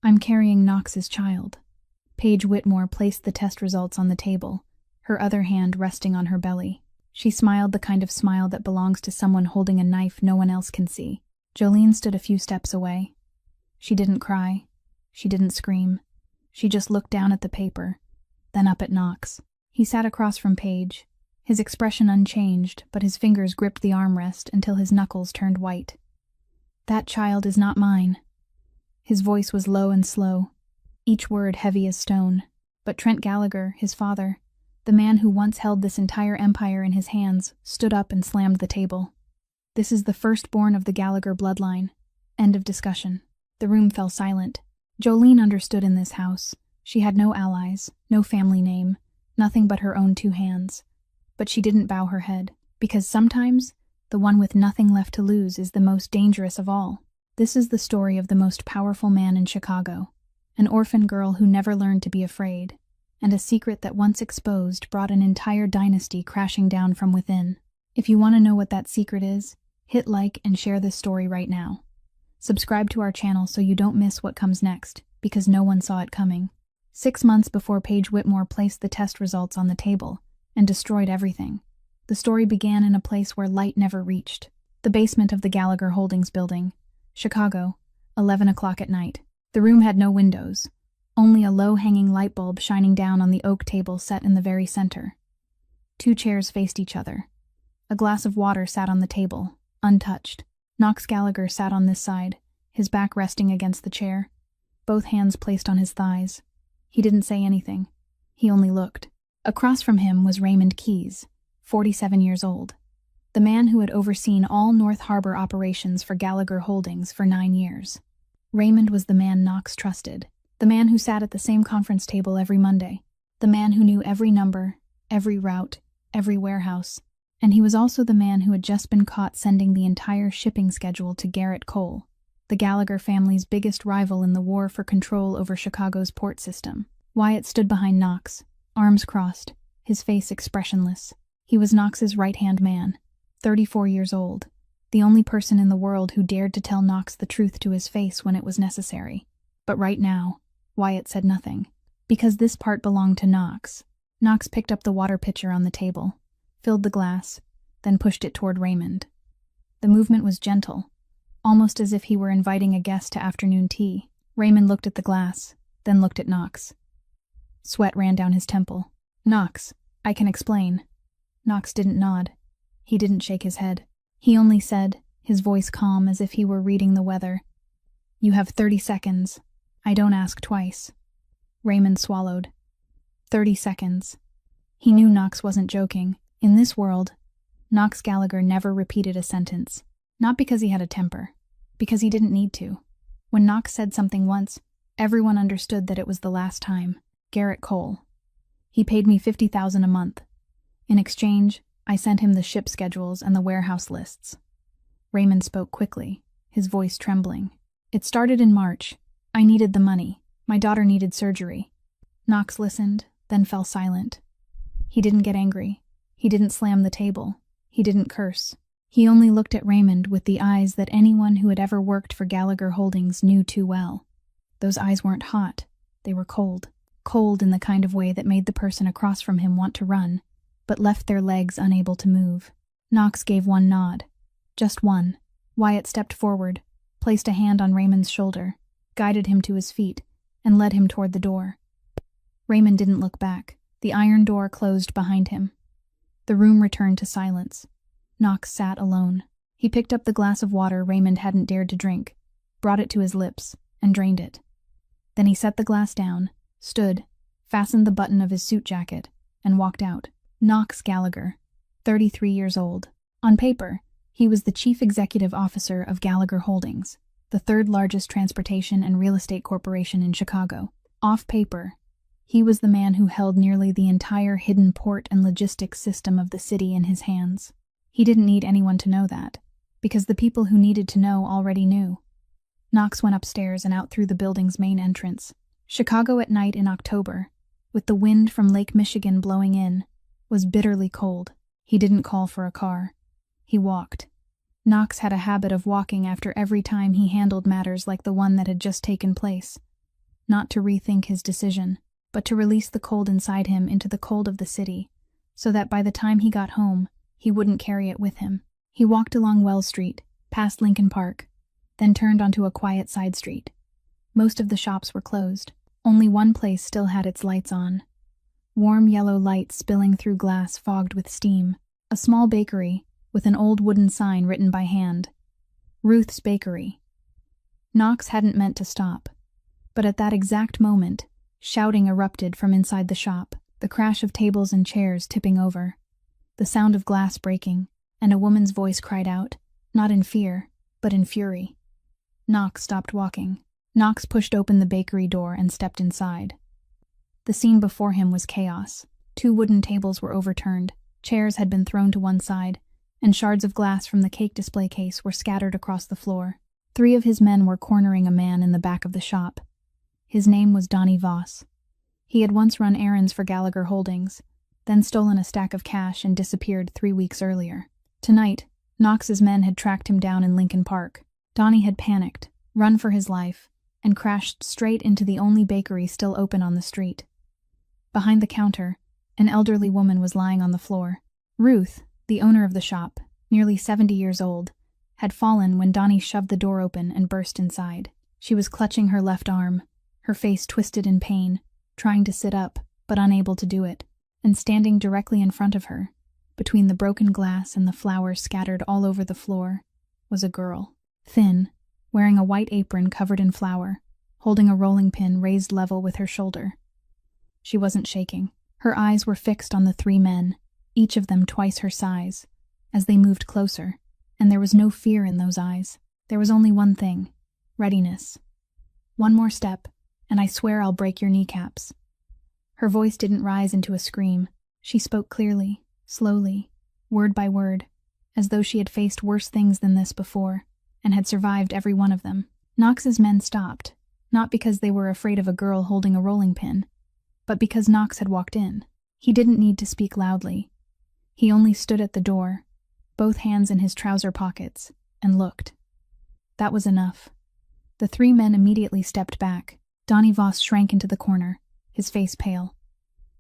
I'm carrying Knox's child. Paige Whitmore placed the test results on the table, her other hand resting on her belly. She smiled the kind of smile that belongs to someone holding a knife no one else can see. Jolene stood a few steps away. She didn't cry. She didn't scream. She just looked down at the paper, then up at Knox. He sat across from Paige, his expression unchanged, but his fingers gripped the armrest until his knuckles turned white. "That child is not mine." His voice was low and slow, each word heavy as stone. But Trent Gallagher, his father, the man who once held this entire empire in his hands, stood up and slammed the table. "This is the firstborn of the Gallagher bloodline. End of discussion." The room fell silent. Jolene understood in this house. She had no allies, no family name, nothing but her own two hands. But she didn't bow her head, because sometimes the one with nothing left to lose is the most dangerous of all. This is the story of the most powerful man in Chicago, an orphan girl who never learned to be afraid, and a secret that once exposed brought an entire dynasty crashing down from within. If you want to know what that secret is, hit like and share this story right now. Subscribe to our channel so you don't miss what comes next, because no one saw it coming. 6 months before Paige Whitmore placed the test results on the table and destroyed everything, the story began in a place where light never reached. The basement of the Gallagher Holdings building, Chicago, 11 o'clock at night. The room had no windows, only a low-hanging light bulb shining down on the oak table set in the very center. 2 chairs faced each other. A glass of water sat on the table, untouched. Knox Gallagher sat on this side, his back resting against the chair, both hands placed on his thighs. He didn't say anything. He only looked. Across from him was Raymond Keyes, 47 years old, the man who had overseen all North Harbor operations for Gallagher Holdings for 9 years. Raymond was the man Knox trusted, the man who sat at the same conference table every Monday, the man who knew every number, every route, every warehouse, and he was also the man who had just been caught sending the entire shipping schedule to Garrett Cole, the Gallagher family's biggest rival in the war for control over Chicago's port system. Wyatt stood behind Knox, arms crossed, his face expressionless. He was Knox's right-hand man, 34 years old, the only person in the world who dared to tell Knox the truth to his face when it was necessary. But right now, Wyatt said nothing, because this part belonged to Knox. Knox picked up the water pitcher on the table, filled the glass, then pushed it toward Raymond. The movement was gentle, almost as if he were inviting a guest to afternoon tea. Raymond looked at the glass, then looked at Knox. Sweat ran down his temple. "Knox, I can explain." Knox didn't nod. He didn't shake his head. He only said, his voice calm as if he were reading the weather, "You have 30 seconds. I don't ask twice." Raymond swallowed. 30 seconds. He knew Knox wasn't joking. In this world, Knox Gallagher never repeated a sentence. Not because he had a temper, because he didn't need to. When Knox said something once, everyone understood that it was the last time. Garrett Cole. He paid me $50,000 a month. In exchange, I sent him the ship schedules and the warehouse lists. Raymond spoke quickly, his voice trembling. "It started in March. I needed the money. My daughter needed surgery." Knox listened, then fell silent. He didn't get angry. He didn't slam the table. He didn't curse. He only looked at Raymond with the eyes that anyone who had ever worked for Gallagher Holdings knew too well. Those eyes weren't hot. They were cold. Cold in the kind of way that made the person across from him want to run, but left their legs unable to move. Knox gave one nod. Just one. Wyatt stepped forward, placed a hand on Raymond's shoulder, guided him to his feet, and led him toward the door. Raymond didn't look back. The iron door closed behind him. The room returned to silence. Knox sat alone. He picked up the glass of water Raymond hadn't dared to drink, brought it to his lips, and drained it. Then he set the glass down, stood, fastened the button of his suit jacket, and walked out. Knox Gallagher, 33 years old. On paper, he was the chief executive officer of Gallagher Holdings, the third largest transportation and real estate corporation in Chicago. Off paper, he was the man who held nearly the entire hidden port and logistics system of the city in his hands. He didn't need anyone to know that, because the people who needed to know already knew. Knox went upstairs and out through the building's main entrance. Chicago at night in October, with the wind from Lake Michigan blowing in, was bitterly cold. He didn't call for a car. He walked. Knox had a habit of walking after every time he handled matters like the one that had just taken place. not to rethink his decision, but to release the cold inside him into the cold of the city, so that by the time he got home, he wouldn't carry it with him. He walked along Wells Street, past Lincoln Park, then turned onto a quiet side street. Most of the shops were closed. Only one place still had its lights on. Warm yellow light spilling through glass fogged with steam. A small bakery, with an old wooden sign written by hand. Ruth's Bakery. Knox hadn't meant to stop. But at that exact moment, shouting erupted from inside the shop, the crash of tables and chairs tipping over, the sound of glass breaking, and a woman's voice cried out, not in fear, but in fury. Knox stopped walking. Knox pushed open the bakery door and stepped inside. The scene before him was chaos. 2 wooden tables were overturned, chairs had been thrown to one side, and shards of glass from the cake display case were scattered across the floor. 3 of his men were cornering a man in the back of the shop. His name was Donnie Voss. He had once run errands for Gallagher Holdings, then stolen a stack of cash and disappeared 3 weeks earlier. Tonight, Knox's men had tracked him down in Lincoln Park. Donnie had panicked, run for his life, and crashed straight into the only bakery still open on the street. Behind the counter, an elderly woman was lying on the floor. Ruth, the owner of the shop, nearly 70 years old, had fallen when Donnie shoved the door open and burst inside. She was clutching her left arm, her face twisted in pain, trying to sit up, but unable to do it. And standing directly in front of her, between the broken glass and the flowers scattered all over the floor, was a girl. Thin, wearing a white apron covered in flour, holding a rolling pin raised level with her shoulder. She wasn't shaking. Her eyes were fixed on the 3 men, each of them twice her size, as they moved closer, and there was no fear in those eyes. There was only one thing: readiness. "One more step, and I swear I'll break your kneecaps." Her voice didn't rise into a scream. She spoke clearly, slowly, word by word, as though she had faced worse things than this before, and had survived every one of them. Knox's men stopped, not because they were afraid of a girl holding a rolling pin, but because Knox had walked in. He didn't need to speak loudly. He only stood at the door, both hands in his trouser pockets, and looked. That was enough. The 3 men immediately stepped back. Donnie Voss shrank into the corner, his face pale.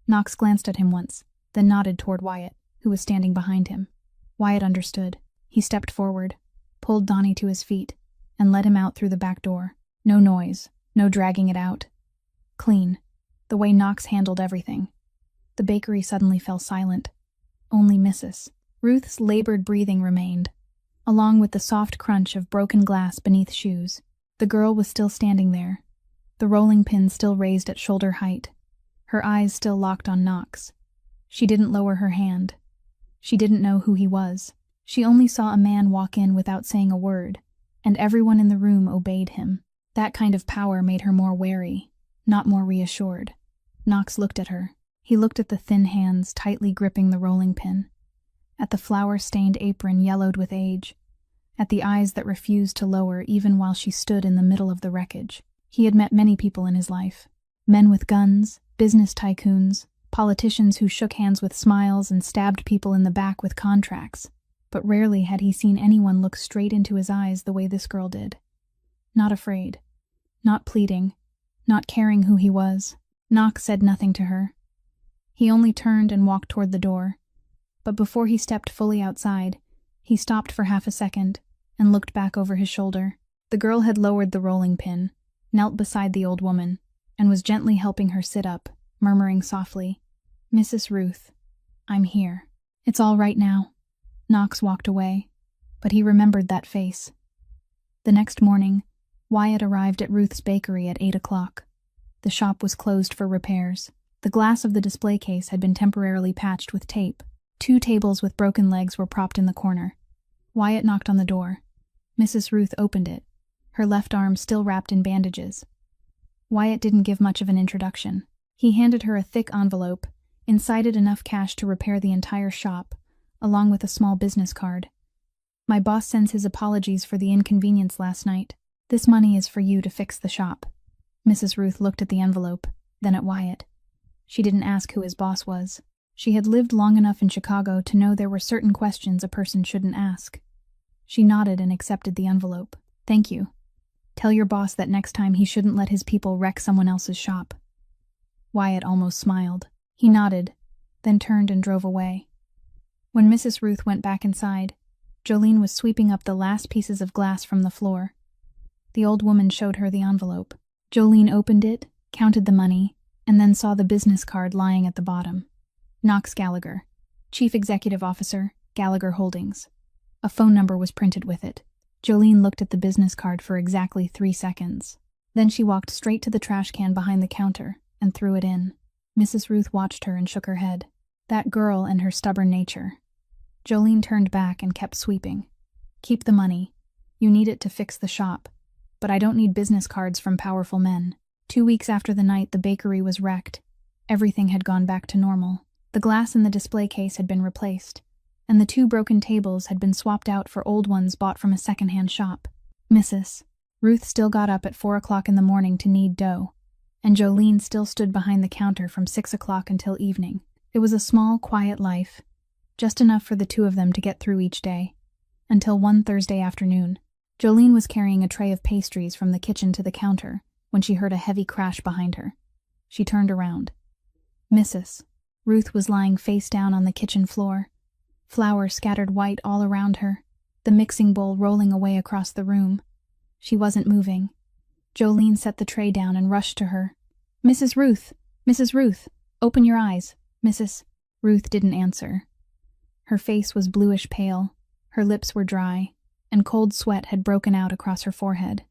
Knox glanced at him once, then nodded toward Wyatt, who was standing behind him. Wyatt understood. He stepped forward, pulled Donnie to his feet, and led him out through the back door. No noise, no dragging it out. Clean, the way Knox handled everything. The bakery suddenly fell silent. Only Mrs. Ruth's labored breathing remained, along with the soft crunch of broken glass beneath shoes. The girl was still standing there, the rolling pin still raised at shoulder height, her eyes still locked on Knox. She didn't lower her hand. She didn't know who he was. She only saw a man walk in without saying a word, and everyone in the room obeyed him. That kind of power made her more wary, not more reassured. Knox looked at her. He looked at the thin hands tightly gripping the rolling pin, at the flour-stained apron yellowed with age, at the eyes that refused to lower even while she stood in the middle of the wreckage. He had met many people in his life. Men with guns, business tycoons, politicians who shook hands with smiles and stabbed people in the back with contracts. But rarely had he seen anyone look straight into his eyes the way this girl did. Not afraid. Not pleading. Not caring who he was. Knox said nothing to her. He only turned and walked toward the door. But before he stepped fully outside, he stopped for half a second and looked back over his shoulder. The girl had lowered the rolling pin, knelt beside the old woman, and was gently helping her sit up, murmuring softly, "Mrs. Ruth, I'm here. It's all right now." Knox walked away, but he remembered that face. The next morning, Wyatt arrived at Ruth's Bakery at 8 o'clock. The shop was closed for repairs. The glass of the display case had been temporarily patched with tape. 2 tables with broken legs were propped in the corner. Wyatt knocked on the door. Mrs. Ruth opened it, her left arm still wrapped in bandages. Wyatt didn't give much of an introduction. He handed her a thick envelope, inside it enough cash to repair the entire shop, along with a small business card. "My boss sends his apologies for the inconvenience last night. This money is for you to fix the shop." Mrs. Ruth looked at the envelope, then at Wyatt. She didn't ask who his boss was. She had lived long enough in Chicago to know there were certain questions a person shouldn't ask. She nodded and accepted the envelope. "Thank you. Tell your boss that next time he shouldn't let his people wreck someone else's shop." Wyatt almost smiled. He nodded, then turned and drove away. When Mrs. Ruth went back inside, Jolene was sweeping up the last pieces of glass from the floor. The old woman showed her the envelope. Jolene opened it, counted the money, and then saw the business card lying at the bottom. Knox Gallagher, Chief Executive Officer, Gallagher Holdings. A phone number was printed with it. Jolene looked at the business card for exactly 3 seconds. Then she walked straight to the trash can behind the counter and threw it in. Mrs. Ruth watched her and shook her head. That girl and her stubborn nature. Jolene turned back and kept sweeping. "Keep the money. You need it to fix the shop. But I don't need business cards from powerful men." 2 weeks after the night the bakery was wrecked, everything had gone back to normal. The glass in the display case had been replaced, and the 2 broken tables had been swapped out for old ones bought from a second-hand shop. Mrs. Ruth still got up at 4 o'clock in the morning to knead dough, and Jolene still stood behind the counter from 6 o'clock until evening. It was a small, quiet life, just enough for the 2 of them to get through each day, until one Thursday afternoon. Jolene was carrying a tray of pastries from the kitchen to the counter when she heard a heavy crash behind her. She turned around. Mrs. Ruth was lying face down on the kitchen floor, flour scattered white all around her, the mixing bowl rolling away across the room. She wasn't moving. Jolene set the tray down and rushed to her. "Mrs. Ruth! Mrs. Ruth! Open your eyes, Mrs." Ruth didn't answer. Her face was bluish pale, her lips were dry, and cold sweat had broken out across her forehead.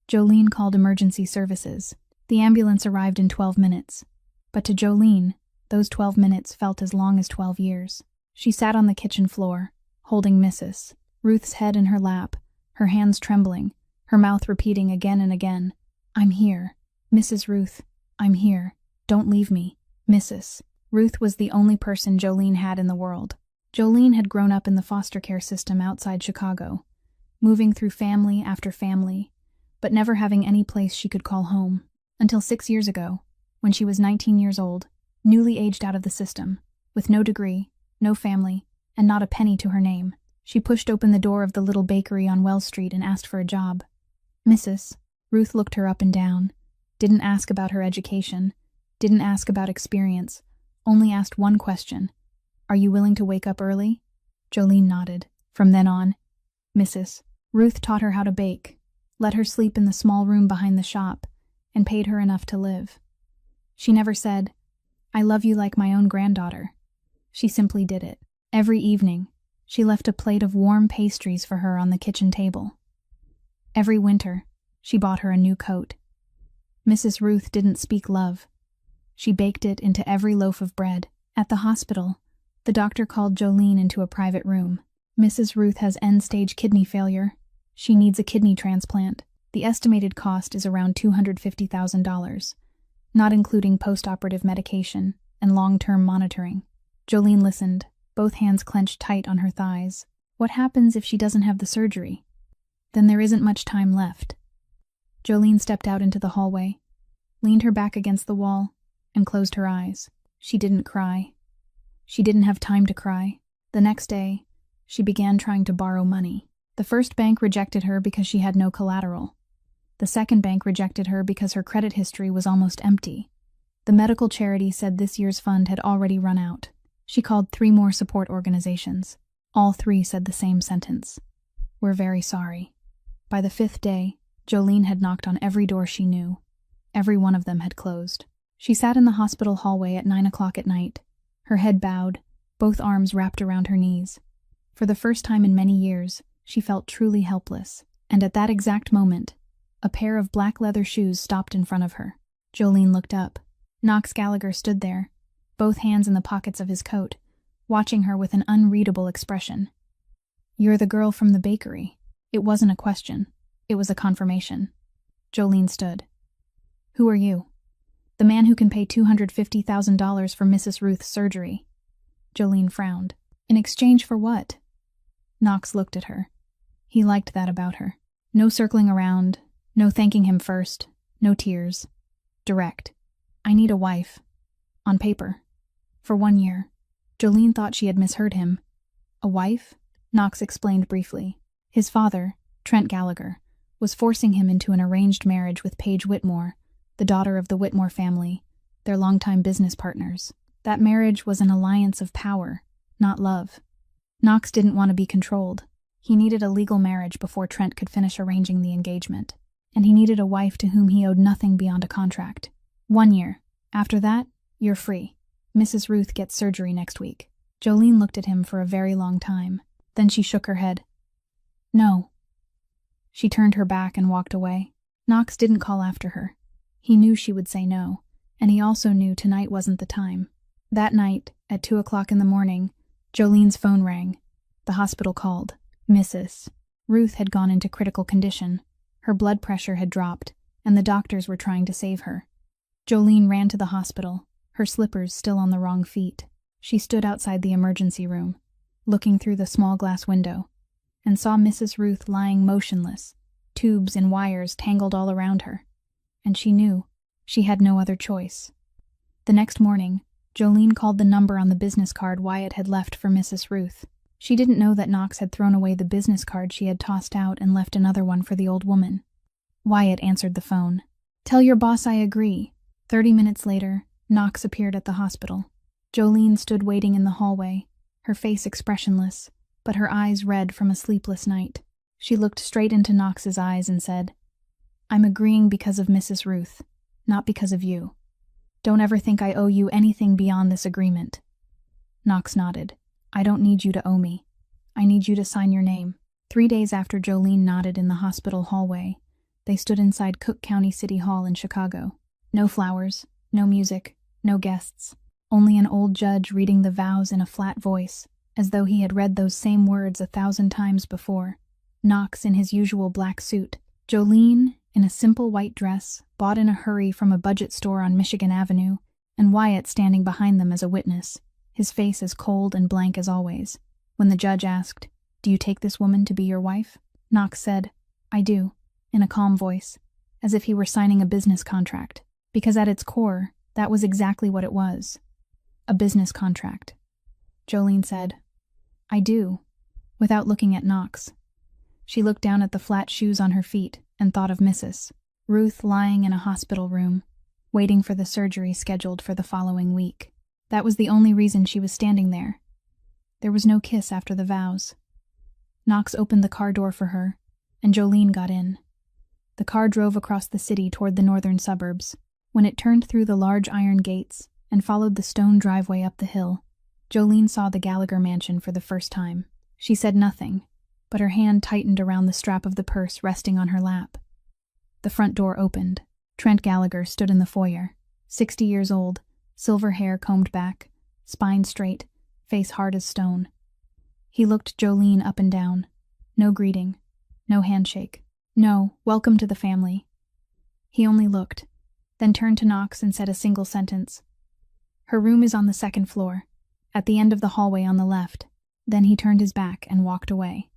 Jolene called emergency services. The ambulance arrived in 12 minutes. But to Jolene, those 12 minutes felt as long as 12 years. She sat on the kitchen floor, holding Mrs. Ruth's head in her lap, her hands trembling, her mouth repeating again and again, "I'm here. Mrs. Ruth, I'm here. Don't leave me." Mrs. Ruth was the only person Jolene had in the world. Jolene had grown up in the foster care system outside Chicago, moving through family after family, but never having any place she could call home. Until 6 years ago, when she was 19 years old, newly aged out of the system, with no degree, no family, and not a penny to her name. She pushed open the door of the little bakery on Wells Street and asked for a job. Mrs. Ruth looked her up and down, didn't ask about her education, didn't ask about experience, only asked one question. "Are you willing to wake up early?" Jolene nodded. From then on, Mrs. Ruth taught her how to bake, let her sleep in the small room behind the shop, and paid her enough to live. She never said, "I love you like my own granddaughter." She simply did it. Every evening, she left a plate of warm pastries for her on the kitchen table. Every winter, she bought her a new coat. Mrs. Ruth didn't speak love. She baked it into every loaf of bread. At the hospital, the doctor called Jolene into a private room. "Mrs. Ruth has end-stage kidney failure. She needs a kidney transplant. The estimated cost is around $250,000, not including post-operative medication and long-term monitoring." Jolene listened, both hands clenched tight on her thighs. What happens if she doesn't have the surgery? Then there isn't much time left. Jolene stepped out into the hallway, leaned her back against the wall, and closed her eyes. She didn't cry. She didn't have time to cry. The next day, she began trying to borrow money. The first bank rejected her because she had no collateral. The second bank rejected her because her credit history was almost empty. The medical charity said this year's fund had already run out. She called 3 more support organizations. All 3 said the same sentence. "We're very sorry." By the 5th day, Jolene had knocked on every door she knew. Every one of them had closed. She sat in the hospital hallway at 9 o'clock at night, her head bowed, both arms wrapped around her knees. For the first time in many years, she felt truly helpless. And at that exact moment, a pair of black leather shoes stopped in front of her. Jolene looked up. Knox Gallagher stood there, both hands in the pockets of his coat, watching her with an unreadable expression. "You're the girl from the bakery." It wasn't a question. It was a confirmation. Jolene stood. "Who are you?" "The man who can pay $250,000 for Mrs. Ruth's surgery." Jolene frowned. "In exchange for what?" Knox looked at her. He liked that about her. No circling around, no thanking him first, no tears. Direct. "I need a wife. On paper. For 1 year." Jolene thought she had misheard him. "A wife?" Knox explained briefly. His father, Trent Gallagher, was forcing him into an arranged marriage with Paige Whitmore, the daughter of the Whitmore family, their longtime business partners. That marriage was an alliance of power, not love. Knox didn't want to be controlled. He needed a legal marriage before Trent could finish arranging the engagement. And he needed a wife to whom he owed nothing beyond a contract. 1 year. After that, you're free. Mrs. Ruth gets surgery next week. Jolene looked at him for a very long time. Then she shook her head. No. She turned her back and walked away. Knox didn't call after her. He knew she would say no, and he also knew tonight wasn't the time. That night, at 2 o'clock in the morning, Jolene's phone rang. The hospital called. Mrs. Ruth had gone into critical condition. Her blood pressure had dropped, and the doctors were trying to save her. Jolene ran to the hospital, her slippers still on the wrong feet. She stood outside the emergency room, looking through the small glass window, and saw Mrs. Ruth lying motionless, tubes and wires tangled all around her. And she knew she had no other choice. The next morning, Jolene called the number on the business card Wyatt had left for Mrs. Ruth. She didn't know that Knox had thrown away the business card she had tossed out and left another one for the old woman. Wyatt answered the phone. "Tell your boss I agree." 30 minutes later, Knox appeared at the hospital. Jolene stood waiting in the hallway, her face expressionless, but her eyes red from a sleepless night. She looked straight into Knox's eyes and said, "I'm agreeing because of Mrs. Ruth, not because of you. Don't ever think I owe you anything beyond this agreement." Knox nodded. "I don't need you to owe me. I need you to sign your name." 3 days after Jolene nodded in the hospital hallway, they stood inside Cook County City Hall in Chicago. No flowers, no music, no guests. Only an old judge reading the vows in a flat voice, as though he had read those same words 1,000 times before. Knox in his usual black suit. Jolene in a simple white dress, bought in a hurry from a budget store on Michigan Avenue, and Wyatt standing behind them as a witness, his face as cold and blank as always. When the judge asked, "Do you take this woman to be your wife?" Knox said, "I do," in a calm voice, as if he were signing a business contract, because at its core, that was exactly what it was. A business contract. Jolene said, "I do," without looking at Knox. She looked down at the flat shoes on her feet and thought of Mrs. Ruth lying in a hospital room, waiting for the surgery scheduled for the following week. That was the only reason she was standing there. There was no kiss after the vows. Knox opened the car door for her, and Jolene got in. The car drove across the city toward the northern suburbs. When it turned through the large iron gates and followed the stone driveway up the hill, Jolene saw the Gallagher mansion for the first time. She said nothing, but her hand tightened around the strap of the purse resting on her lap. The front door opened. Trent Gallagher stood in the foyer, 60 years old, silver hair combed back, spine straight, face hard as stone. He looked Jolene up and down. No greeting, no handshake, no "welcome to the family." He only looked, then turned to Knox and said a single sentence. "Her room is on the 2nd floor, at the end of the hallway on the left." Then he turned his back and walked away.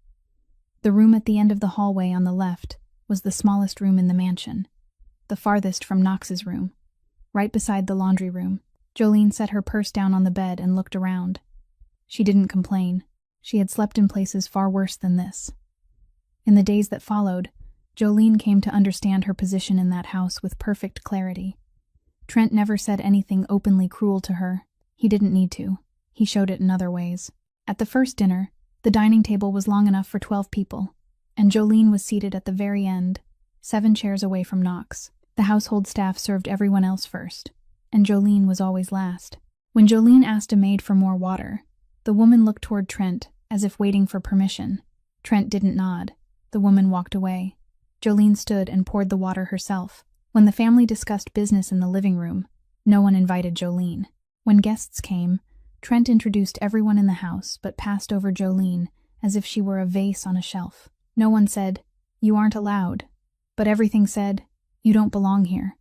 The room at the end of the hallway on the left was the smallest room in the mansion, the farthest from Knox's room, right beside the laundry room. Jolene set her purse down on the bed and looked around. She didn't complain. She had slept in places far worse than this. In the days that followed, Jolene came to understand her position in that house with perfect clarity. Trent never said anything openly cruel to her. He didn't need to. He showed it in other ways. At the first dinner, the dining table was long enough for 12 people, and Jolene was seated at the very end, 7 chairs away from Knox. The household staff served everyone else first, and Jolene was always last. When Jolene asked a maid for more water, the woman looked toward Trent, as if waiting for permission. Trent didn't nod. The woman walked away. Jolene stood and poured the water herself. When the family discussed business in the living room, no one invited Jolene. When guests came, Trent introduced everyone in the house but passed over Jolene as if she were a vase on a shelf. No one said, "You aren't allowed," but everything said, "You don't belong here."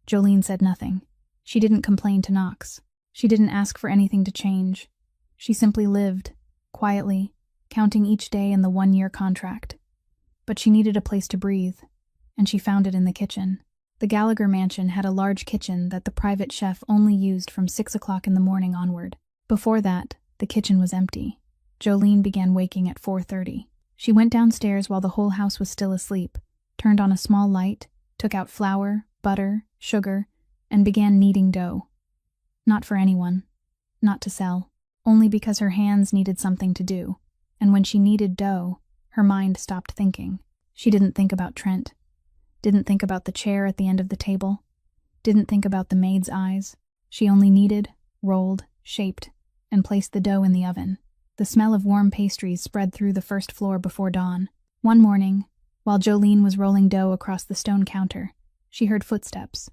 Jolene said nothing. She didn't complain to Knox. She didn't ask for anything to change. She simply lived, quietly, counting each day in the 1-year contract. But she needed a place to breathe, and she found it in the kitchen. The Gallagher mansion had a large kitchen that the private chef only used from 6 o'clock in the morning onward. Before that, the kitchen was empty. Jolene began waking at 4:30. She went downstairs while the whole house was still asleep, turned on a small light, took out flour, butter, sugar, and began kneading dough. Not for anyone. Not to sell. Only because her hands needed something to do. And when she kneaded dough, her mind stopped thinking. She didn't think about Trent. Didn't think about the chair at the end of the table. Didn't think about the maid's eyes. She only kneaded, rolled, shaped, and placed the dough in the oven. The smell of warm pastries spread through the first floor before dawn. One morning, while Jolene was rolling dough across the stone counter, she heard footsteps.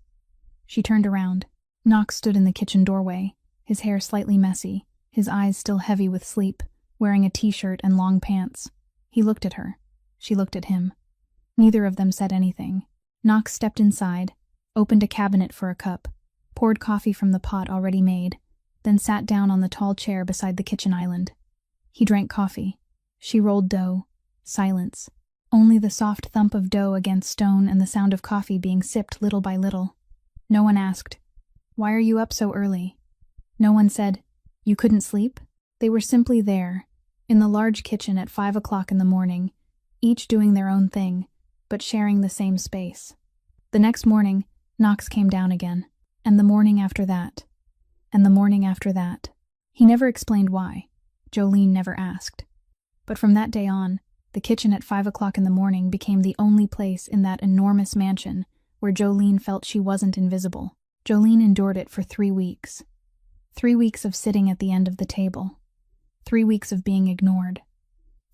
She turned around. Knox stood in the kitchen doorway, his hair slightly messy, his eyes still heavy with sleep, wearing a t-shirt and long pants. He looked at her. She looked at him. Neither of them said anything. Knox stepped inside, opened a cabinet for a cup, poured coffee from the pot already made, then sat down on the tall chair beside the kitchen island. He drank coffee. She rolled dough. Silence. Only the soft thump of dough against stone and the sound of coffee being sipped little by little. No one asked, "Why are you up so early?" No one said, "You couldn't sleep?" They were simply there, in the large kitchen at 5 o'clock in the morning, each doing their own thing, but sharing the same space. The next morning, Knox came down again, and the morning after that, and the morning after that. He never explained why. Jolene never asked. But from that day on, the kitchen at 5 o'clock in the morning became the only place in that enormous mansion where Jolene felt she wasn't invisible. Jolene endured it for 3 weeks. 3 weeks of sitting at the end of the table. 3 weeks of being ignored.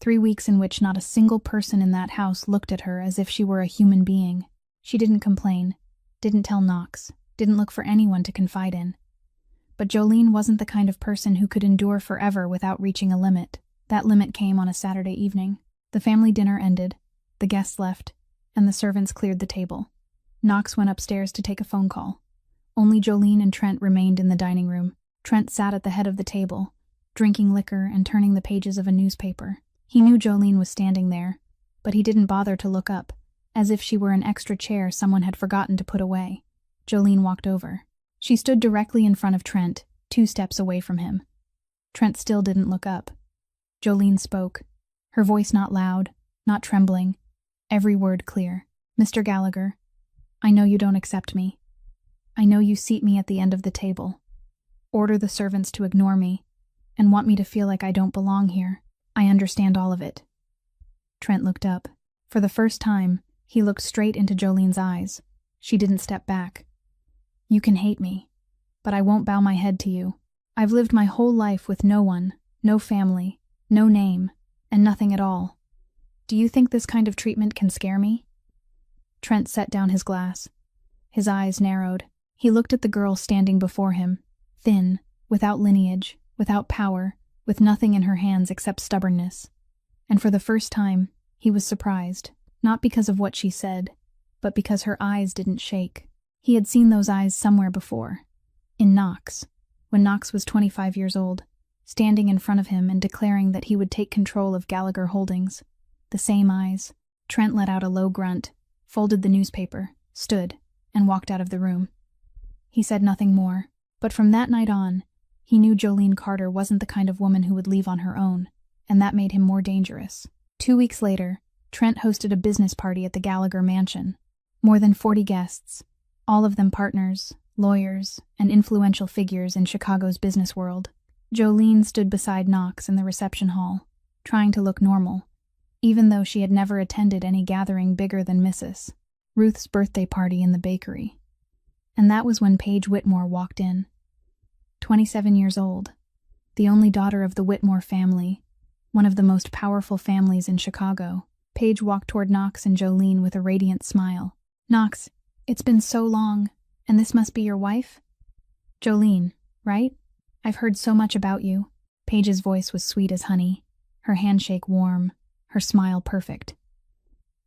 3 weeks in which not a single person in that house looked at her as if she were a human being. She didn't complain, didn't tell Knox, didn't look for anyone to confide in. But Jolene wasn't the kind of person who could endure forever without reaching a limit. That limit came on a Saturday evening. The family dinner ended, the guests left, and the servants cleared the table. Knox went upstairs to take a phone call. Only Jolene and Trent remained in the dining room. Trent sat at the head of the table, drinking liquor and turning the pages of a newspaper. He knew Jolene was standing there, but he didn't bother to look up, as if she were an extra chair someone had forgotten to put away. Jolene walked over. She stood directly in front of Trent, 2 steps away from him. Trent still didn't look up. Jolene spoke, her voice not loud, not trembling, every word clear. "Mr. Gallagher, I know you don't accept me. I know you seat me at the end of the table, order the servants to ignore me, and want me to feel like I don't belong here. I understand all of it." Trent looked up. For the first time, he looked straight into Jolene's eyes. She didn't step back. "You can hate me, but I won't bow my head to you. I've lived my whole life with no one, no family, no name, and nothing at all. Do you think this kind of treatment can scare me?" Trent set down his glass. His eyes narrowed. He looked at the girl standing before him, thin, without lineage, without power, with nothing in her hands except stubbornness. And for the first time, he was surprised, not because of what she said, but because her eyes didn't shake. He had seen those eyes somewhere before. In Knox, when Knox was 25 years old, standing in front of him and declaring that he would take control of Gallagher Holdings. The same eyes. Trent let out a low grunt, folded the newspaper, stood, and walked out of the room. He said nothing more, but from that night on, he knew Jolene Carter wasn't the kind of woman who would leave on her own, and that made him more dangerous. 2 weeks later, Trent hosted a business party at the Gallagher mansion. More than 40 guests, all of them partners, lawyers, and influential figures in Chicago's business world. Jolene stood beside Knox in the reception hall, trying to look normal, even though she had never attended any gathering bigger than Mrs. Ruth's birthday party in the bakery. And that was when Paige Whitmore walked in. 27 years old, the only daughter of the Whitmore family, one of the most powerful families in Chicago. Paige walked toward Knox and Jolene with a radiant smile. "Knox, it's been so long, and this must be your wife?" "Jolene, right? I've heard so much about you." Paige's voice was sweet as honey, her handshake warm, her smile perfect.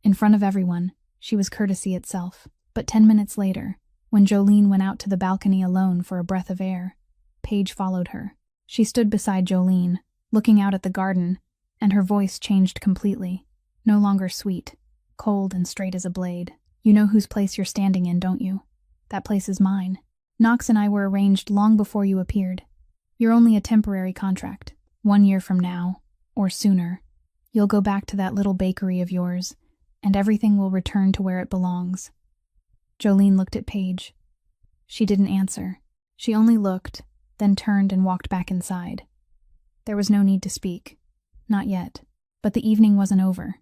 In front of everyone, she was courtesy itself. But 10 minutes later, when Jolene went out to the balcony alone for a breath of air, Paige followed her. She stood beside Jolene, looking out at the garden, and her voice changed completely. No longer sweet, cold and straight as a blade. "You know whose place you're standing in, don't you? That place is mine. Knox and I were arranged long before you appeared. You're only a temporary contract. 1 year from now, or sooner, you'll go back to that little bakery of yours, and everything will return to where it belongs." Jolene looked at Paige. She didn't answer. She only looked, then turned and walked back inside. There was no need to speak. Not yet. But the evening wasn't over.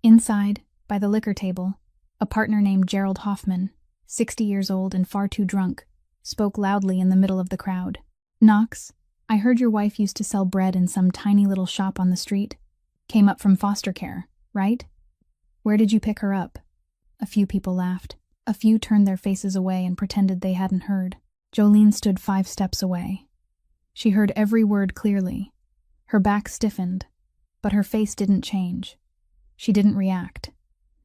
Inside, by the liquor table, a partner named Gerald Hoffman, 60 years old and far too drunk, spoke loudly in the middle of the crowd. "Knox, I heard your wife used to sell bread in some tiny little shop on the street. Came up from foster care, right? Where did you pick her up?" A few people laughed. A few turned their faces away and pretended they hadn't heard. Jolene stood 5 steps away. She heard every word clearly. Her back stiffened, but her face didn't change. She didn't react.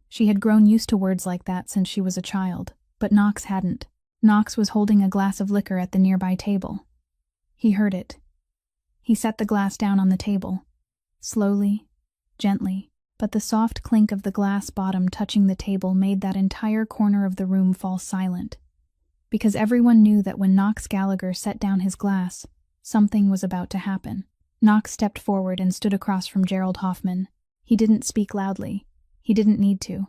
She had grown used to words like that since she was a child, but Knox hadn't. Knox was holding a glass of liquor at the nearby table. He heard it. He set the glass down on the table. Slowly, gently, but the soft clink of the glass bottom touching the table made that entire corner of the room fall silent. Because everyone knew that when Knox Gallagher set down his glass, something was about to happen. Knox stepped forward and stood across from Gerald Hoffman. He didn't speak loudly. He didn't need to.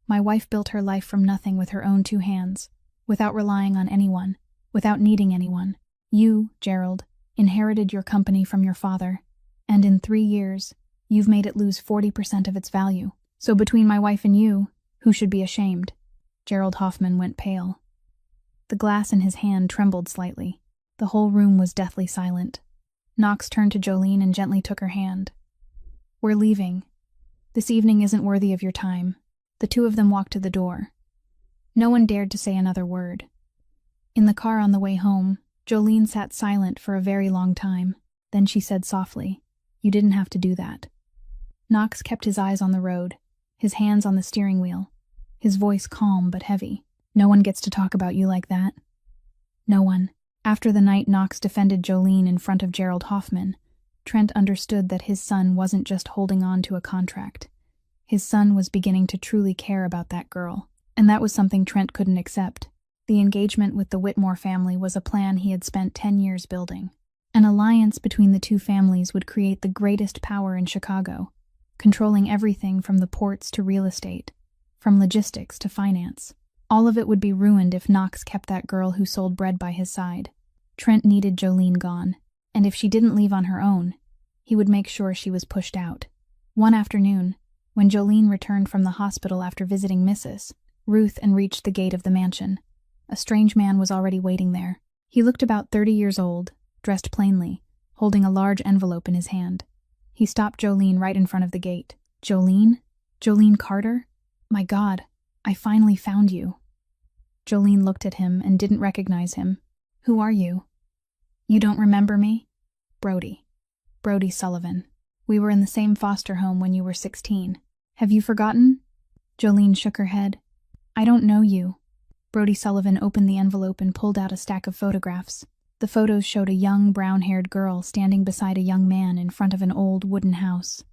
"My wife built her life from nothing with her own 2 hands, without relying on anyone, without needing anyone. You, Gerald, inherited your company from your father, and in 3 years, you've made it lose 40% of its value. So between my wife and you, who should be ashamed?" Gerald Hoffman went pale. The glass in his hand trembled slightly. The whole room was deathly silent. Knox turned to Jolene and gently took her hand. "We're leaving. This evening isn't worthy of your time." The 2 of them walked to the door. No one dared to say another word. In the car on the way home, Jolene sat silent for a very long time. Then she said softly, "You didn't have to do that." Knox kept his eyes on the road, his hands on the steering wheel, his voice calm but heavy. "No one gets to talk about you like that. No one." After the night Knox defended Jolene in front of Gerald Hoffman, Trent understood that his son wasn't just holding on to a contract. His son was beginning to truly care about that girl, and that was something Trent couldn't accept. The engagement with the Whitmore family was a plan he had spent 10 years building. An alliance between the 2 families would create the greatest power in Chicago, controlling everything from the ports to real estate, from logistics to finance. All of it would be ruined if Knox kept that girl who sold bread by his side. Trent needed Jolene gone, and if she didn't leave on her own, he would make sure she was pushed out. One afternoon, when Jolene returned from the hospital after visiting Mrs. Ruth and reached the gate of the mansion, a strange man was already waiting there. He looked about 30 years old, dressed plainly, holding a large envelope in his hand. He stopped Jolene right in front of the gate. "Jolene? Jolene Carter? My God, I finally found you." Jolene looked at him and didn't recognize him. "Who are you?" "You don't remember me?" "Brody. Brody Sullivan. We were in the same foster home when you were 16. Have you forgotten?" Jolene shook her head. "I don't know you." Brody Sullivan opened the envelope and pulled out a stack of photographs. The photos showed a young, brown-haired girl standing beside a young man in front of an old wooden house.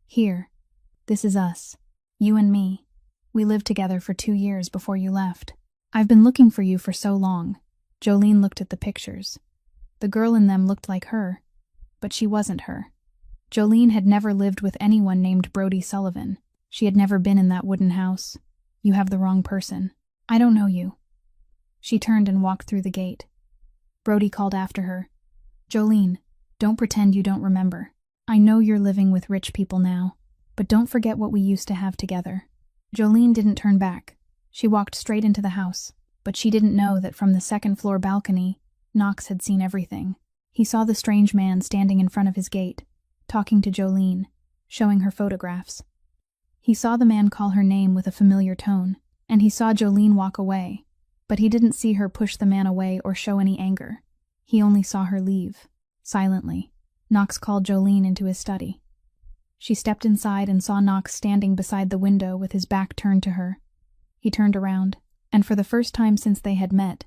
"Here. This is us. You and me. We lived together for 2 years before you left. I've been looking for you for so long." Jolene looked at the pictures. The girl in them looked like her, but she wasn't her. Jolene had never lived with anyone named Brody Sullivan. She had never been in that wooden house. "You have the wrong person. I don't know you." She turned and walked through the gate. Brody called after her, "Jolene, don't pretend you don't remember. I know you're living with rich people now, but don't forget what we used to have together." Jolene didn't turn back. She walked straight into the house, but she didn't know that from the 2nd-floor balcony, Knox had seen everything. He saw the strange man standing in front of his gate, talking to Jolene, showing her photographs. He saw the man call her name with a familiar tone, and he saw Jolene walk away, but he didn't see her push the man away or show any anger. He only saw her leave. Silently, Knox called Jolene into his study. She stepped inside and saw Knox standing beside the window with his back turned to her. He turned around, and for the first time since they had met,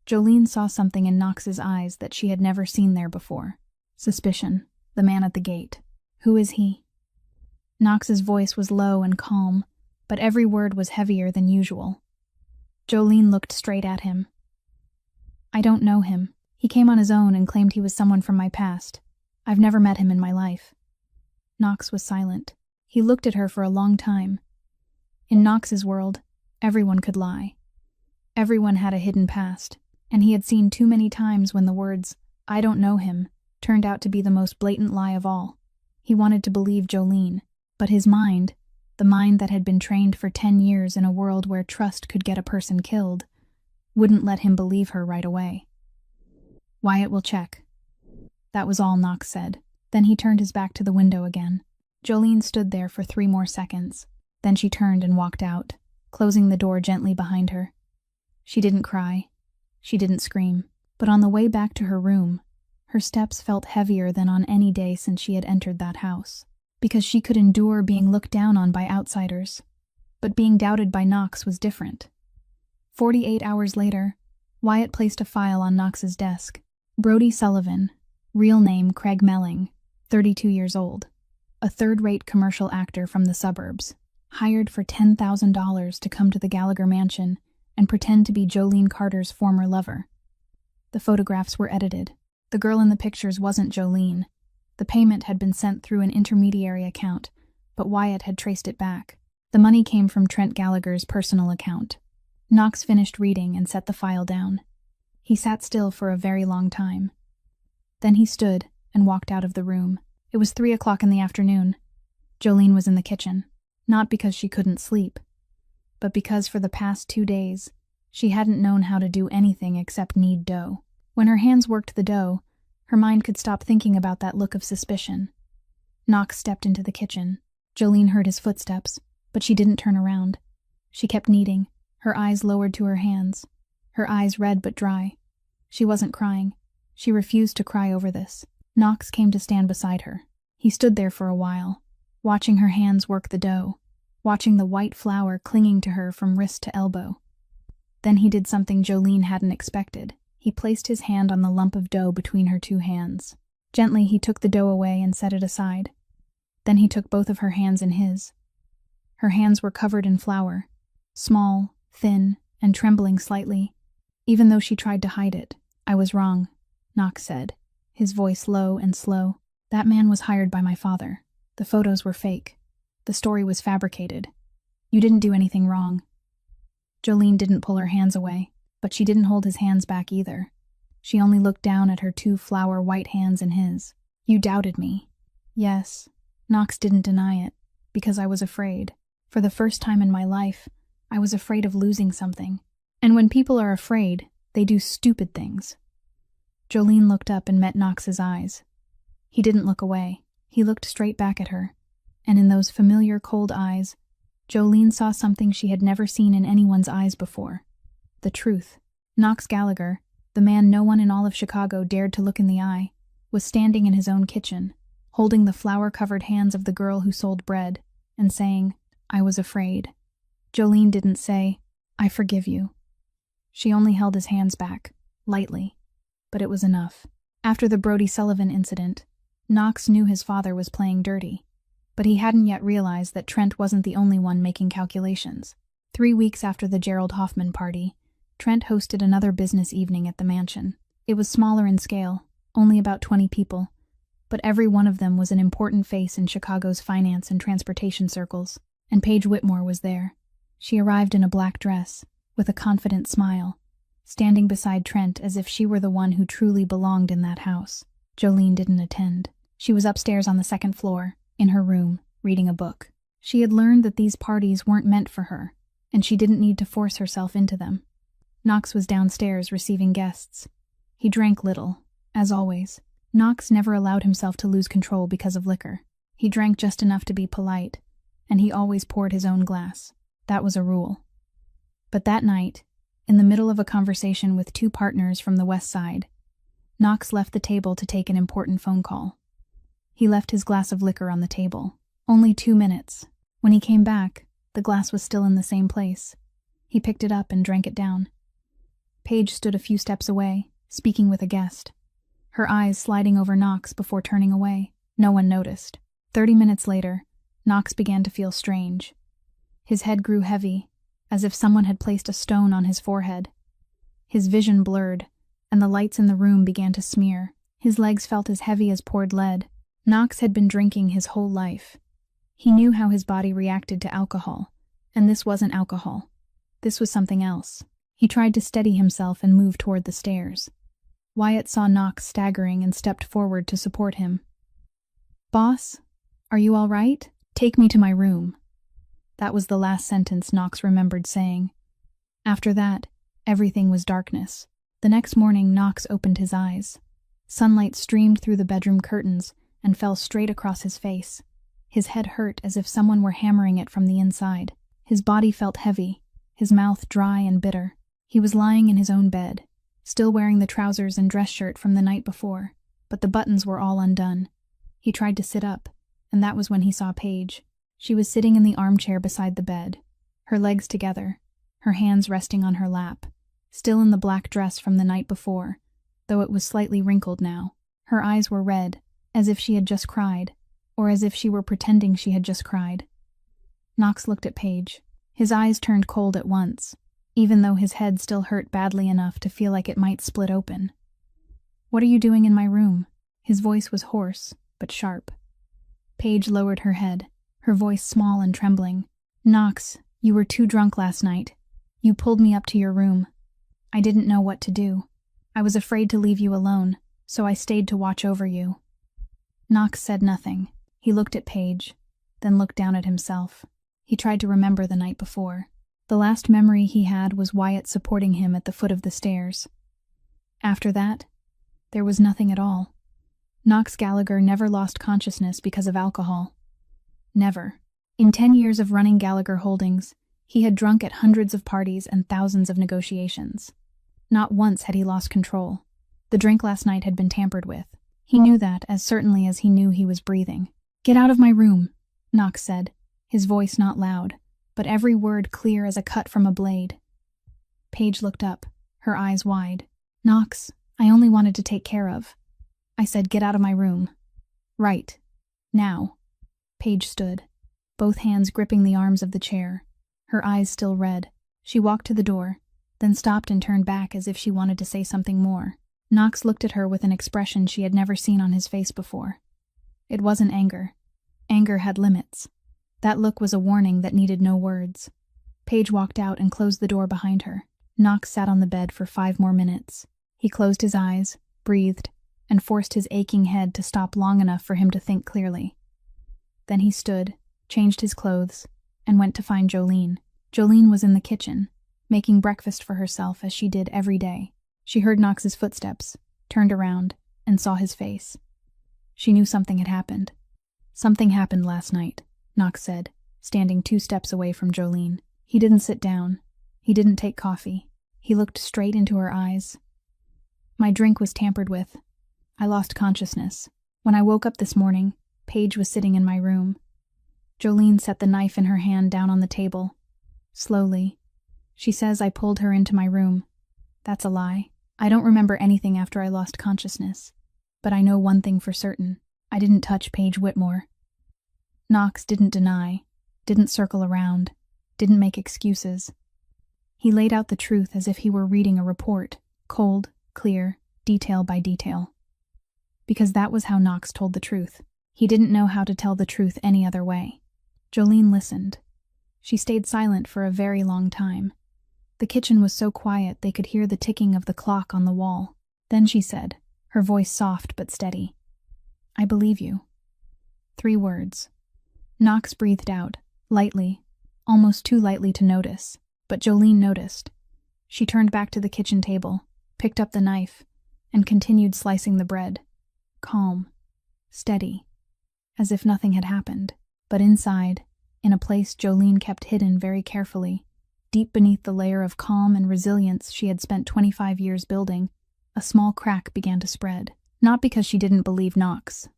Jolene saw something in Knox's eyes that she had never seen there before. Suspicion. The man at the gate. "Who is he?" Knox's voice was low and calm, but every word was heavier than usual. Jolene looked straight at him. "I don't know him. He came on his own and claimed he was someone from my past. I've never met him in my life." Knox was silent. He looked at her for a long time. In Knox's world, everyone could lie. Everyone had a hidden past, and he had seen too many times when the words, "I don't know him," turned out to be the most blatant lie of all. He wanted to believe Jolene, but his mind, the mind that had been trained for 10 years in a world where trust could get a person killed, wouldn't let him believe her right away. "Wyatt will check." That was all Knox said. Then he turned his back to the window again. Jolene stood there for 3 more seconds. Then she turned and walked out, closing the door gently behind her. She didn't cry. She didn't scream. But on the way back to her room, her steps felt heavier than on any day since she had entered that house. Because she could endure being looked down on by outsiders. But being doubted by Knox was different. 48 hours later, Wyatt placed a file on Knox's desk. Brody Sullivan, real name Craig Melling, 32 years old. A third-rate commercial actor from the suburbs, hired for $10,000 to come to the Gallagher mansion and pretend to be Jolene Carter's former lover. The photographs were edited. The girl in the pictures wasn't Jolene. The payment had been sent through an intermediary account, but Wyatt had traced it back. The money came from Trent Gallagher's personal account. Knox finished reading and set the file down. He sat still for a very long time. Then he stood and walked out of the room. It was 3 o'clock in the afternoon. Jolene was in the kitchen, not because she couldn't sleep, but because for the past 2 days, she hadn't known how to do anything except knead dough. When her hands worked the dough, her mind could stop thinking about that look of suspicion. Knox stepped into the kitchen. Jolene heard his footsteps, but she didn't turn around. She kept kneading, her eyes lowered to her hands, her eyes red but dry. She wasn't crying. She refused to cry over this. Knox came to stand beside her. He stood there for a while, watching her hands work the dough, watching the white flour clinging to her from wrist to elbow. Then he did something Jolene hadn't expected. He placed his hand on the lump of dough between her 2 hands. Gently, he took the dough away and set it aside. Then he took both of her hands in his. Her hands were covered in flour, small, thin, and trembling slightly, even though she tried to hide it. "I was wrong," Knox said, his voice low and slow. "That man was hired by my father. The photos were fake. The story was fabricated. You didn't do anything wrong." Jolene didn't pull her hands away, but she didn't hold his hands back either. She only looked down at her 2 flour white hands in his. "You doubted me." "Yes." Knox didn't deny it, "because I was afraid. For the first time in my life, I was afraid of losing something. And when people are afraid, they do stupid things." Jolene looked up and met Knox's eyes. He didn't look away. He looked straight back at her. And in those familiar cold eyes, Jolene saw something she had never seen in anyone's eyes before. The truth. Knox Gallagher, the man no one in all of Chicago dared to look in the eye, was standing in his own kitchen, holding the flour-covered hands of the girl who sold bread, and saying, "I was afraid." Jolene didn't say, "I forgive you." She only held his hands back, lightly. But it was enough. After the Brody Sullivan incident, Knox knew his father was playing dirty. But he hadn't yet realized that Trent wasn't the only one making calculations. 3 weeks after the Gerald Hoffman party, Trent hosted another business evening at the mansion. It was smaller in scale, only about 20 people, but every one of them was an important face in Chicago's finance and transportation circles, and Paige Whitmore was there. She arrived in a black dress, with a confident smile, standing beside Trent as if she were the one who truly belonged in that house. Jolene didn't attend. She was upstairs on the 2nd floor, in her room, reading a book. She had learned that these parties weren't meant for her, and she didn't need to force herself into them. Knox was downstairs receiving guests. He drank little, as always. Knox never allowed himself to lose control because of liquor. He drank just enough to be polite, and he always poured his own glass. That was a rule. But that night, in the middle of a conversation with 2 partners from the West Side, Knox left the table to take an important phone call. He left his glass of liquor on the table. Only 2 minutes. When he came back, the glass was still in the same place. He picked it up and drank it down. Paige stood a few steps away, speaking with a guest, her eyes sliding over Knox before turning away. No one noticed. 30 minutes later, Knox began to feel strange. His head grew heavy, as if someone had placed a stone on his forehead. His vision blurred, and the lights in the room began to smear. His legs felt as heavy as poured lead. Knox had been drinking his whole life. He knew how his body reacted to alcohol, And this wasn't alcohol. This was something else. He tried to steady himself and move toward the stairs. Wyatt saw Knox staggering and stepped forward to support him. "Boss, are you all right? Take me to my room." That was the last sentence Knox remembered saying. After that, everything was darkness. The next morning, Knox opened his eyes. Sunlight streamed through the bedroom curtains and fell straight across his face. His head hurt as if someone were hammering it from the inside. His body felt heavy, his mouth dry and bitter. He was lying in his own bed, still wearing the trousers and dress shirt from the night before, but the buttons were all undone. He tried to sit up, and that was when he saw Paige. She was sitting in the armchair beside the bed, her legs together, her hands resting on her lap, still in the black dress from the night before, though it was slightly wrinkled now. Her eyes were red, as if she had just cried, or as if she were pretending she had just cried. Knox looked at Paige. His eyes turned cold at once, even though his head still hurt badly enough to feel like it might split open. "What are you doing in my room?" His voice was hoarse, but sharp. Paige lowered her head, her voice small and trembling. "Knox, you were too drunk last night. You pulled me up to your room. I didn't know what to do. I was afraid to leave you alone, so I stayed to watch over you." Knox said nothing. He looked at Paige, then looked down at himself. He tried to remember the night before. The last memory he had was Wyatt supporting him at the foot of the stairs. After that, there was nothing at all. Knox Gallagher never lost consciousness because of alcohol. Never. In 10 years of running Gallagher Holdings, he had drunk at hundreds of parties and thousands of negotiations. Not once had he lost control. The drink last night had been tampered with. He knew that as certainly as he knew he was breathing. "Get out of my room," Knox said, his voice not loud, but every word clear as a cut from a blade. Paige looked up, her eyes wide. "Knox, I only wanted to take care of. I said get out of my room." "Right. Now." Paige stood, both hands gripping the arms of the chair, her eyes still red. She walked to the door, then stopped and turned back as if she wanted to say something more. Knox looked at her with an expression she had never seen on his face before. It wasn't anger. Anger had limits. That look was a warning that needed no words. Paige walked out and closed the door behind her. Knox sat on the bed for 5 more minutes. He closed his eyes, breathed, and forced his aching head to stop long enough for him to think clearly. Then he stood, changed his clothes, and went to find Jolene. Jolene was in the kitchen, making breakfast for herself as she did every day. She heard Knox's footsteps, turned around, and saw his face. She knew something had happened. "Something happened last night," Knox said, standing 2 steps away from Jolene. He didn't sit down. He didn't take coffee. He looked straight into her eyes. "My drink was tampered with. I lost consciousness. When I woke up this morning, Paige was sitting in my room." Jolene set the knife in her hand down on the table. Slowly. "She says I pulled her into my room. That's a lie. I don't remember anything after I lost consciousness. But I know one thing for certain. I didn't touch Paige Whitmore." Knox didn't deny, didn't circle around, didn't make excuses. He laid out the truth as if he were reading a report, cold, clear, detail by detail. Because that was how Knox told the truth. He didn't know how to tell the truth any other way. Jolene listened. She stayed silent for a very long time. The kitchen was so quiet they could hear the ticking of the clock on the wall. Then she said, her voice soft but steady, "I believe you." 3 words. Knox breathed out, lightly, almost too lightly to notice, but Jolene noticed. She turned back to the kitchen table, picked up the knife, and continued slicing the bread. Calm, steady, as if nothing had happened. But inside, in a place Jolene kept hidden very carefully, deep beneath the layer of calm and resilience she had spent 25 years building, a small crack began to spread. Not because she didn't believe Knox.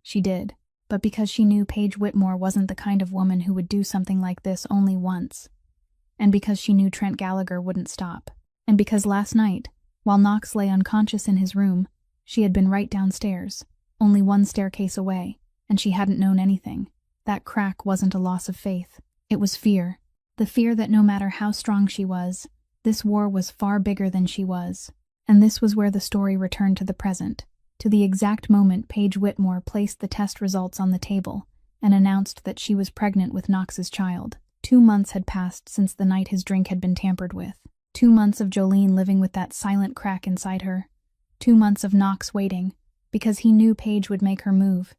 She did. But because she knew Paige Whitmore wasn't the kind of woman who would do something like this only once. And because she knew Trent Gallagher wouldn't stop. And because last night, while Knox lay unconscious in his room, she had been right downstairs, only 1 staircase away, and she hadn't known anything. That crack wasn't a loss of faith. It was fear. The fear that no matter how strong she was, this war was far bigger than she was. And this was where the story returned to the present. To the exact moment Paige Whitmore placed the test results on the table and announced that she was pregnant with Knox's child. 2 months had passed since the night his drink had been tampered with. 2 months of Jolene living with that silent crack inside her. 2 months of Knox waiting, because he knew Paige would make her move.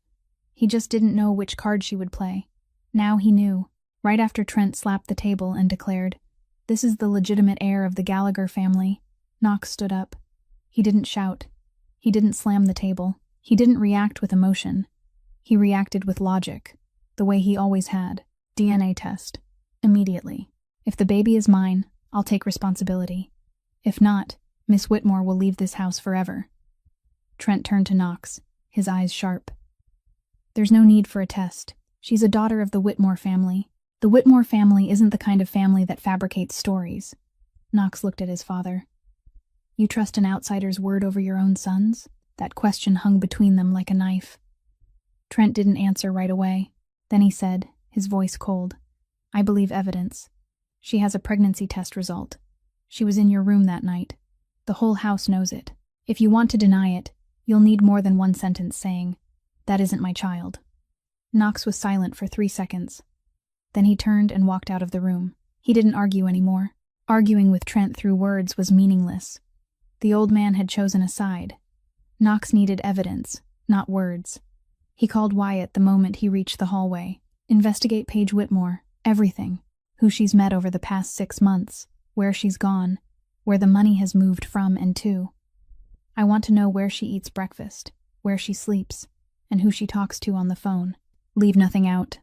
He just didn't know which card she would play. Now he knew, right after Trent slapped the table and declared, "This is the legitimate heir of the Gallagher family." Knox stood up. He didn't shout. He didn't slam the table. He didn't react with emotion. He reacted with logic, the way he always had. DNA test. Immediately. If the baby is mine, I'll take responsibility. If not, Miss Whitmore will leave this house forever. Trent turned to Knox, his eyes sharp. There's no need for a test. She's a daughter of the Whitmore family. The Whitmore family isn't the kind of family that fabricates stories. Knox looked at his father. You trust an outsider's word over your own son's? That question hung between them like a knife. Trent didn't answer right away. Then he said, his voice cold, I believe evidence. She has a pregnancy test result. She was in your room that night. The whole house knows it. If you want to deny it, you'll need more than one sentence saying, that isn't my child. Knox was silent for 3 seconds. Then he turned and walked out of the room. He didn't argue anymore. Arguing with Trent through words was meaningless. The old man had chosen a side. Knox needed evidence, not words. He called Wyatt the moment he reached the hallway. Investigate Paige Whitmore, everything. Who she's met over the past 6 months, where she's gone, where the money has moved from and to. I want to know where she eats breakfast, where she sleeps, and who she talks to on the phone. Leave nothing out.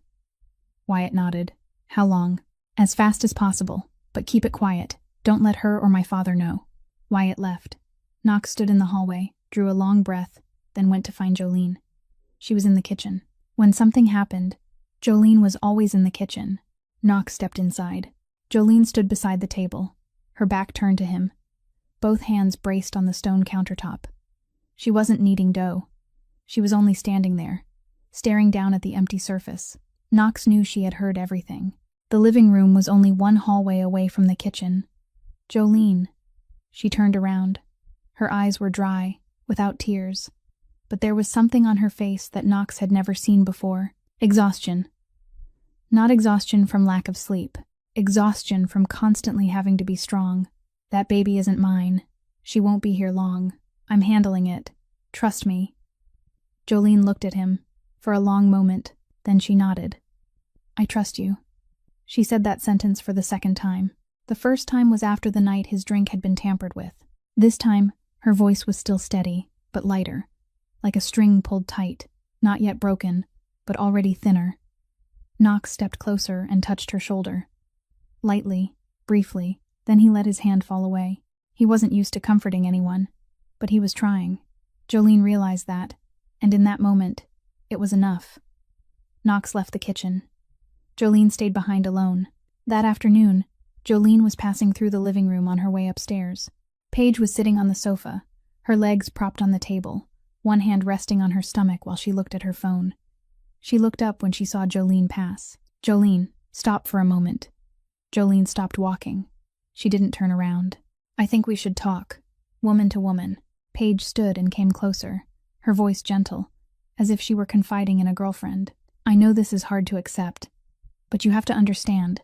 Wyatt nodded. How long? As fast as possible, but keep it quiet. Don't let her or my father know. Wyatt left. Knox stood in the hallway, drew a long breath, then went to find Jolene. She was in the kitchen. When something happened, Jolene was always in the kitchen. Knox stepped inside. Jolene stood beside the table, her back turned to him, both hands braced on the stone countertop. She wasn't kneading dough. She was only standing there, staring down at the empty surface. Knox knew she had heard everything. The living room was only 1 hallway away from the kitchen. Jolene. She turned around. Her eyes were dry, without tears. But there was something on her face that Knox had never seen before. Exhaustion. Not exhaustion from lack of sleep. Exhaustion from constantly having to be strong. That baby isn't mine. She won't be here long. I'm handling it. Trust me. Jolene looked at him for a long moment, then she nodded. I trust you. She said that sentence for the 2nd time. The first time was after the night his drink had been tampered with. This time, her voice was still steady, but lighter, like a string pulled tight, not yet broken, but already thinner. Knox stepped closer and touched her shoulder. Lightly, briefly, then he let his hand fall away. He wasn't used to comforting anyone, but he was trying. Jolene realized that, and in that moment, it was enough. Knox left the kitchen. Jolene stayed behind alone. That afternoon, Jolene was passing through the living room on her way upstairs. Paige was sitting on the sofa, her legs propped on the table, one hand resting on her stomach while she looked at her phone. She looked up when she saw Jolene pass. Jolene, stop for a moment. Jolene stopped walking. She didn't turn around. I think we should talk. Woman to woman. Paige stood and came closer, her voice gentle, as if she were confiding in a girlfriend. I know this is hard to accept, but you have to understand.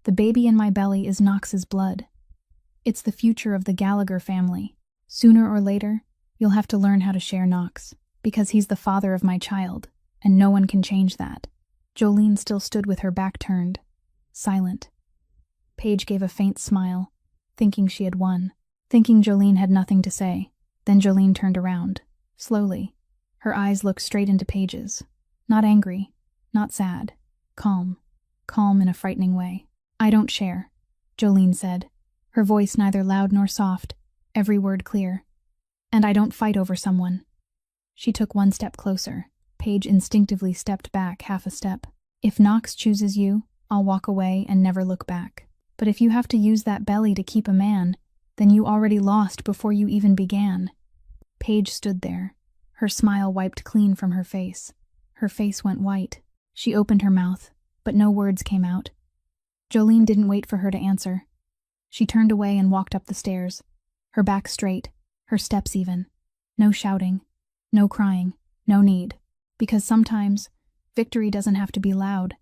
The baby in my belly is Knox's blood. It's the future of the Gallagher family. Sooner or later, you'll have to learn how to share Knox, because he's the father of my child, and no one can change that. Jolene still stood with her back turned, silent. Paige gave a faint smile, thinking she had won, thinking Jolene had nothing to say. Then Jolene turned around, slowly. Her eyes looked straight into Paige's. Not angry, not sad, calm in a frightening way. I don't share, Jolene said, her voice neither loud nor soft, every word clear. And I don't fight over someone. She took 1 step closer. Paige instinctively stepped back half a step. If Knox chooses you, I'll walk away and never look back. But if you have to use that belly to keep a man, then you already lost before you even began. Paige stood there, her smile wiped clean from her face. Her face went white. She opened her mouth, but no words came out. Jolene didn't wait for her to answer. She turned away and walked up the stairs, her back straight, her steps even. No shouting, no crying, no need. Because sometimes, victory doesn't have to be loud.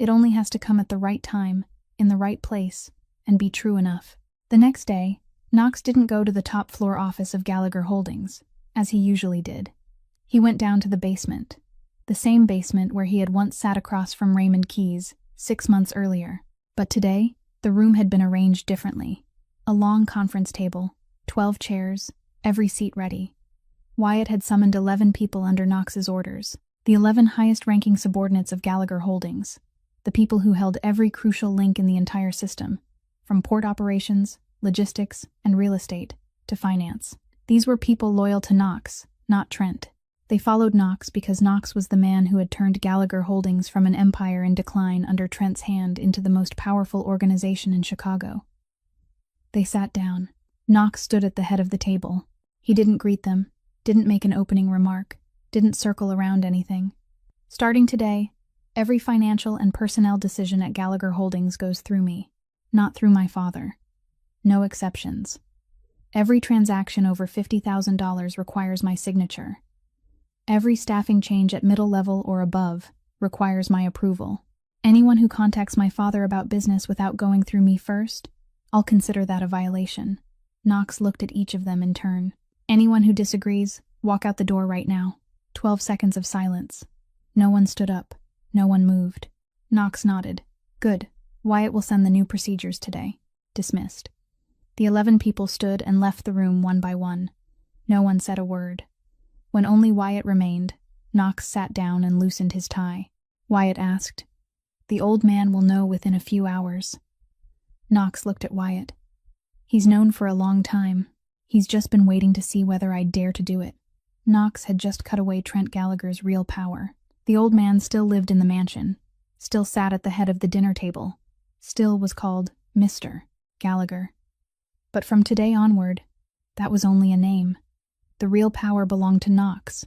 It only has to come at the right time, in the right place, and be true enough. The next day, Knox didn't go to the top floor office of Gallagher Holdings, as he usually did. He went down to the basement, the same basement where he had once sat across from Raymond Keyes 6 months earlier. But today, the room had been arranged differently. A long conference table, 12 chairs, every seat ready. Wyatt had summoned 11 people under Knox's orders, the 11 highest-ranking subordinates of Gallagher Holdings, the people who held every crucial link in the entire system, from port operations, logistics, and real estate, to finance. These were people loyal to Knox, not Trent. They followed Knox because Knox was the man who had turned Gallagher Holdings from an empire in decline under Trent's hand into the most powerful organization in Chicago. They sat down. Knox stood at the head of the table. He didn't greet them, didn't make an opening remark, didn't circle around anything. Starting today, every financial and personnel decision at Gallagher Holdings goes through me, not through my father. No exceptions. Every transaction over $50,000 requires my signature. Every staffing change at middle level or above requires my approval. Anyone who contacts my father about business without going through me first, I'll consider that a violation. Knox looked at each of them in turn. Anyone who disagrees, walk out the door right now. 12 seconds of silence. No one stood up. No one moved. Knox nodded. Good. Wyatt will send the new procedures today. Dismissed. The 11 people stood and left the room one by one. No one said a word. When only Wyatt remained, Knox sat down and loosened his tie. Wyatt asked, "The old man will know within a few hours." Knox looked at Wyatt. "He's known for a long time. He's just been waiting to see whether I'd dare to do it." Knox had just cut away Trent Gallagher's real power. The old man still lived in the mansion, still sat at the head of the dinner table, still was called Mr. Gallagher. But from today onward, that was only a name. The real power belonged to Knox.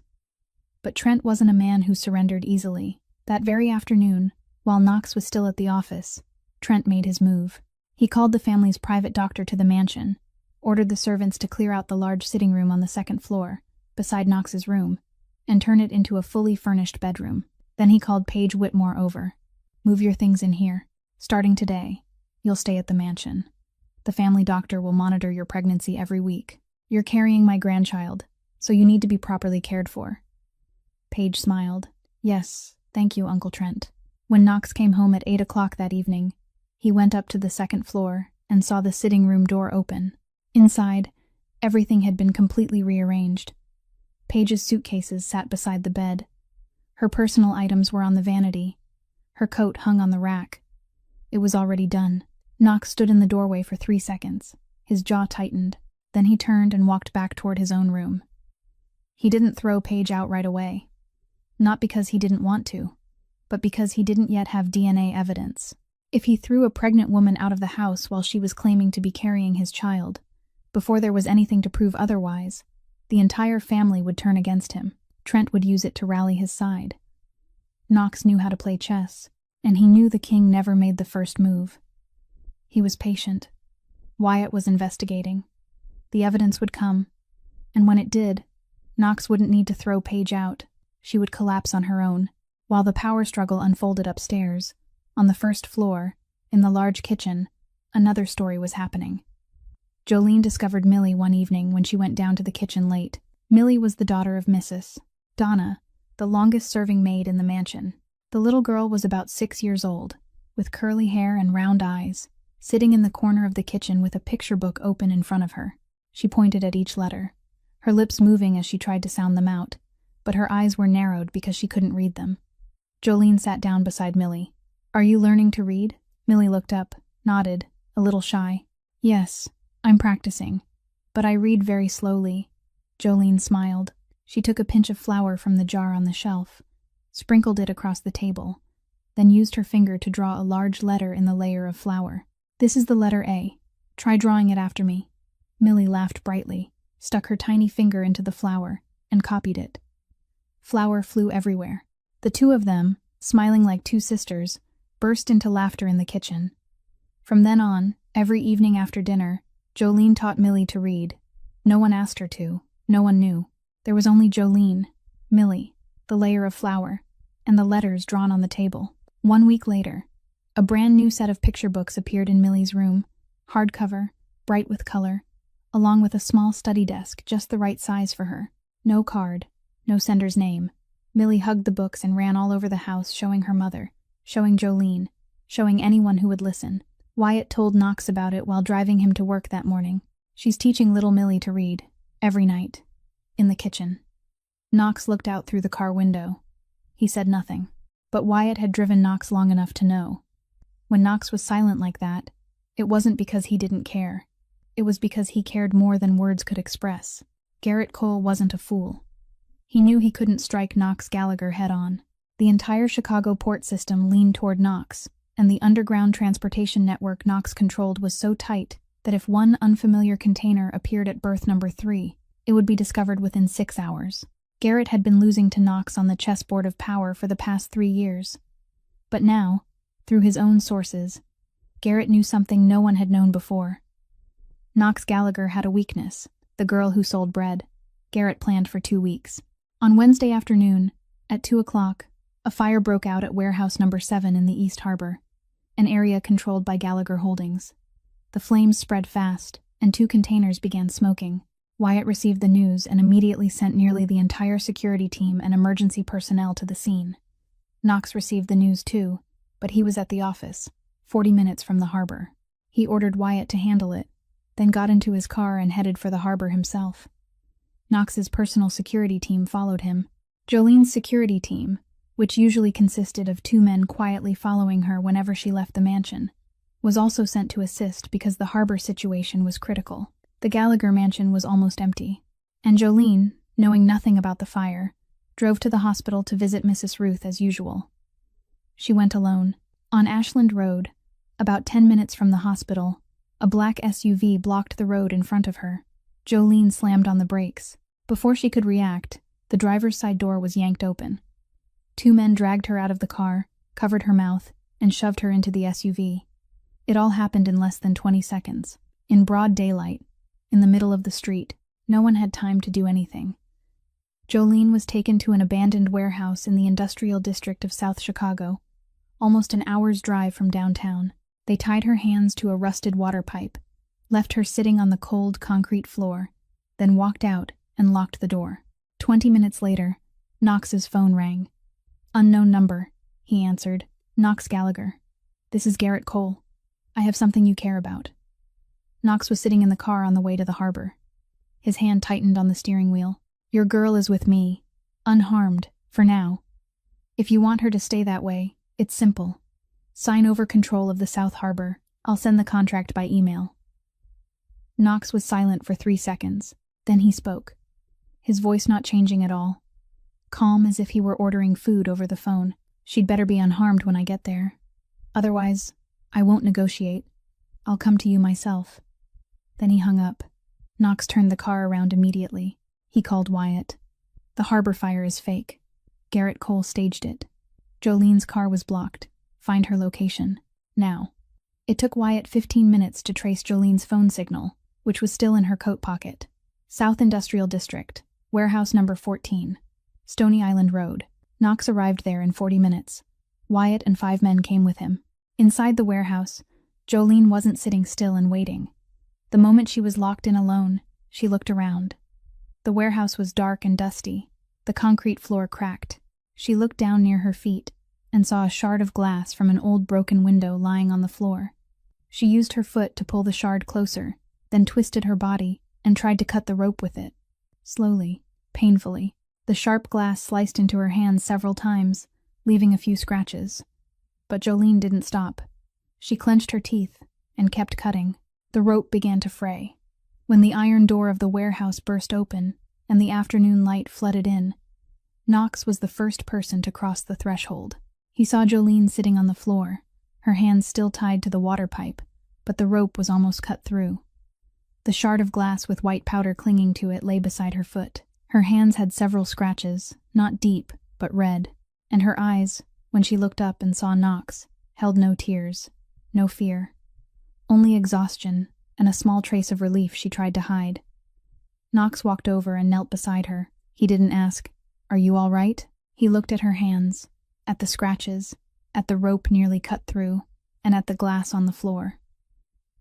But Trent wasn't a man who surrendered easily. That very afternoon, while Knox was still at the office, Trent made his move. He called the family's private doctor to the mansion, ordered the servants to clear out the large sitting room on the second floor, beside Knox's room, and turn it into a fully furnished bedroom. Then he called Paige Whitmore over. "Move your things in here. Starting today, you'll stay at the mansion. The family doctor will monitor your pregnancy every week. You're carrying my grandchild, so you need to be properly cared for." Paige smiled. "Yes, thank you, Uncle Trent." When Knox came home at 8 o'clock that evening, he went up to the second floor and saw the sitting room door open. Inside, everything had been completely rearranged. Paige's suitcases sat beside the bed. Her personal items were on the vanity. Her coat hung on the rack. It was already done. Knox stood in the doorway for 3 seconds. His jaw tightened. Then he turned and walked back toward his own room. He didn't throw Paige out right away. Not because he didn't want to, but because he didn't yet have DNA evidence. If he threw a pregnant woman out of the house while she was claiming to be carrying his child, before there was anything to prove otherwise, the entire family would turn against him. Trent would use it to rally his side. Knox knew how to play chess, and he knew the king never made the first move. He was patient. Wyatt was investigating. The evidence would come, and when it did, Knox wouldn't need to throw Paige out. She would collapse on her own, while the power struggle unfolded upstairs. On the first floor, in the large kitchen, another story was happening. Jolene discovered Millie one evening when she went down to the kitchen late. Millie was the daughter of Mrs. Donna, the longest-serving maid in the mansion. The little girl was about 6 years old, with curly hair and round eyes, sitting in the corner of the kitchen with a picture book open in front of her. She pointed at each letter, her lips moving as she tried to sound them out, but her eyes were narrowed because she couldn't read them. Jolene sat down beside Millie. "Are you learning to read?" Millie looked up, nodded, a little shy. "Yes, I'm practicing, but I read very slowly." Jolene smiled. She took a pinch of flour from the jar on the shelf, sprinkled it across the table, then used her finger to draw a large letter in the layer of flour. "This is the letter A. Try drawing it after me." Millie laughed brightly, stuck her tiny finger into the flour, and copied it. Flour flew everywhere. The two of them, smiling like two sisters, burst into laughter in the kitchen. From then on, every evening after dinner, Jolene taught Millie to read. No one asked her to. No one knew. There was only Jolene, Millie, the layer of flour, and the letters drawn on the table. 1 week later, a brand new set of picture books appeared in Millie's room, hardcover, bright with color, along with a small study desk just the right size for her. No card, no sender's name. Millie hugged the books and ran all over the house, showing her mother, showing Jolene, showing anyone who would listen. Wyatt told Knox about it while driving him to work that morning. She's teaching little Millie to read, every night, in the kitchen. Knox looked out through the car window. He said nothing, but Wyatt had driven Knox long enough to know. When Knox was silent like that, it wasn't because he didn't care. It was because he cared more than words could express. Garrett Cole wasn't a fool. He knew he couldn't strike Knox Gallagher head-on. The entire Chicago port system leaned toward Knox, and the underground transportation network Knox controlled was so tight that if one unfamiliar container appeared at berth number 3, it would be discovered within 6 hours. Garrett had been losing to Knox on the chessboard of power for the past 3 years. But now, through his own sources, Garrett knew something no one had known before. Knox Gallagher had a weakness, the girl who sold bread. Garrett planned for 2 weeks. On Wednesday afternoon, at 2 o'clock, a fire broke out at warehouse number 7 in the East Harbor, an area controlled by Gallagher Holdings. The flames spread fast, and 2 containers began smoking. Wyatt received the news and immediately sent nearly the entire security team and emergency personnel to the scene. Knox received the news too, but he was at the office, 40 minutes from the harbor. He ordered Wyatt to handle it, then got into his car and headed for the harbor himself. Knox's personal security team followed him. Jolene's security team, which usually consisted of 2 men quietly following her whenever she left the mansion, was also sent to assist because the harbor situation was critical. The Gallagher mansion was almost empty, and Jolene, knowing nothing about the fire, drove to the hospital to visit Mrs. Ruth as usual. She went alone. On Ashland Road, about 10 minutes from the hospital, a black SUV blocked the road in front of her. Jolene slammed on the brakes. Before she could react, the driver's side door was yanked open. 2 men dragged her out of the car, covered her mouth, and shoved her into the SUV. It all happened in less than 20 seconds. In broad daylight, in the middle of the street, no one had time to do anything. Jolene was taken to an abandoned warehouse in the industrial district of South Chicago, almost an hour's drive from downtown. They tied her hands to a rusted water pipe, left her sitting on the cold concrete floor, then walked out and locked the door. 20 minutes later, Knox's phone rang. "Unknown number," he answered. "Knox Gallagher. This is Garrett Cole. I have something you care about." Knox was sitting in the car on the way to the harbor. His hand tightened on the steering wheel. "Your girl is with me, unharmed, for now. If you want her to stay that way, it's simple. Sign over control of the South Harbor. I'll send the contract by email." Knox was silent for 3 seconds. Then he spoke, his voice not changing at all. Calm as if he were ordering food over the phone. "She'd better be unharmed when I get there. Otherwise, I won't negotiate. I'll come to you myself." Then he hung up. Knox turned the car around immediately. He called Wyatt. "The harbor fire is fake. Garrett Cole staged it. Jolene's car was blocked. Find her location. Now." It took Wyatt 15 minutes to trace Jolene's phone signal, which was still in her coat pocket. South Industrial District, warehouse number 14, Stony Island Road. Knox arrived there in 40 minutes. Wyatt and 5 men came with him. Inside the warehouse, Jolene wasn't sitting still and waiting. The moment she was locked in alone, she looked around. The warehouse was dark and dusty, the concrete floor cracked. She looked down near her feet and saw a shard of glass from an old broken window lying on the floor. She used her foot to pull the shard closer, then twisted her body and tried to cut the rope with it. Slowly, painfully, the sharp glass sliced into her hands several times, leaving a few scratches. But Jolene didn't stop. She clenched her teeth and kept cutting. The rope began to fray. When the iron door of the warehouse burst open and the afternoon light flooded in, Knox was the first person to cross the threshold. He saw Jolene sitting on the floor, her hands still tied to the water pipe, but the rope was almost cut through. The shard of glass with white powder clinging to it lay beside her foot. Her hands had several scratches, not deep, but red, and her eyes, when she looked up and saw Knox, held no tears, no fear. Only exhaustion and a small trace of relief she tried to hide. Knox walked over and knelt beside her. He didn't ask, "Are you all right?" He looked at her hands, at the scratches, at the rope nearly cut through, and at the glass on the floor.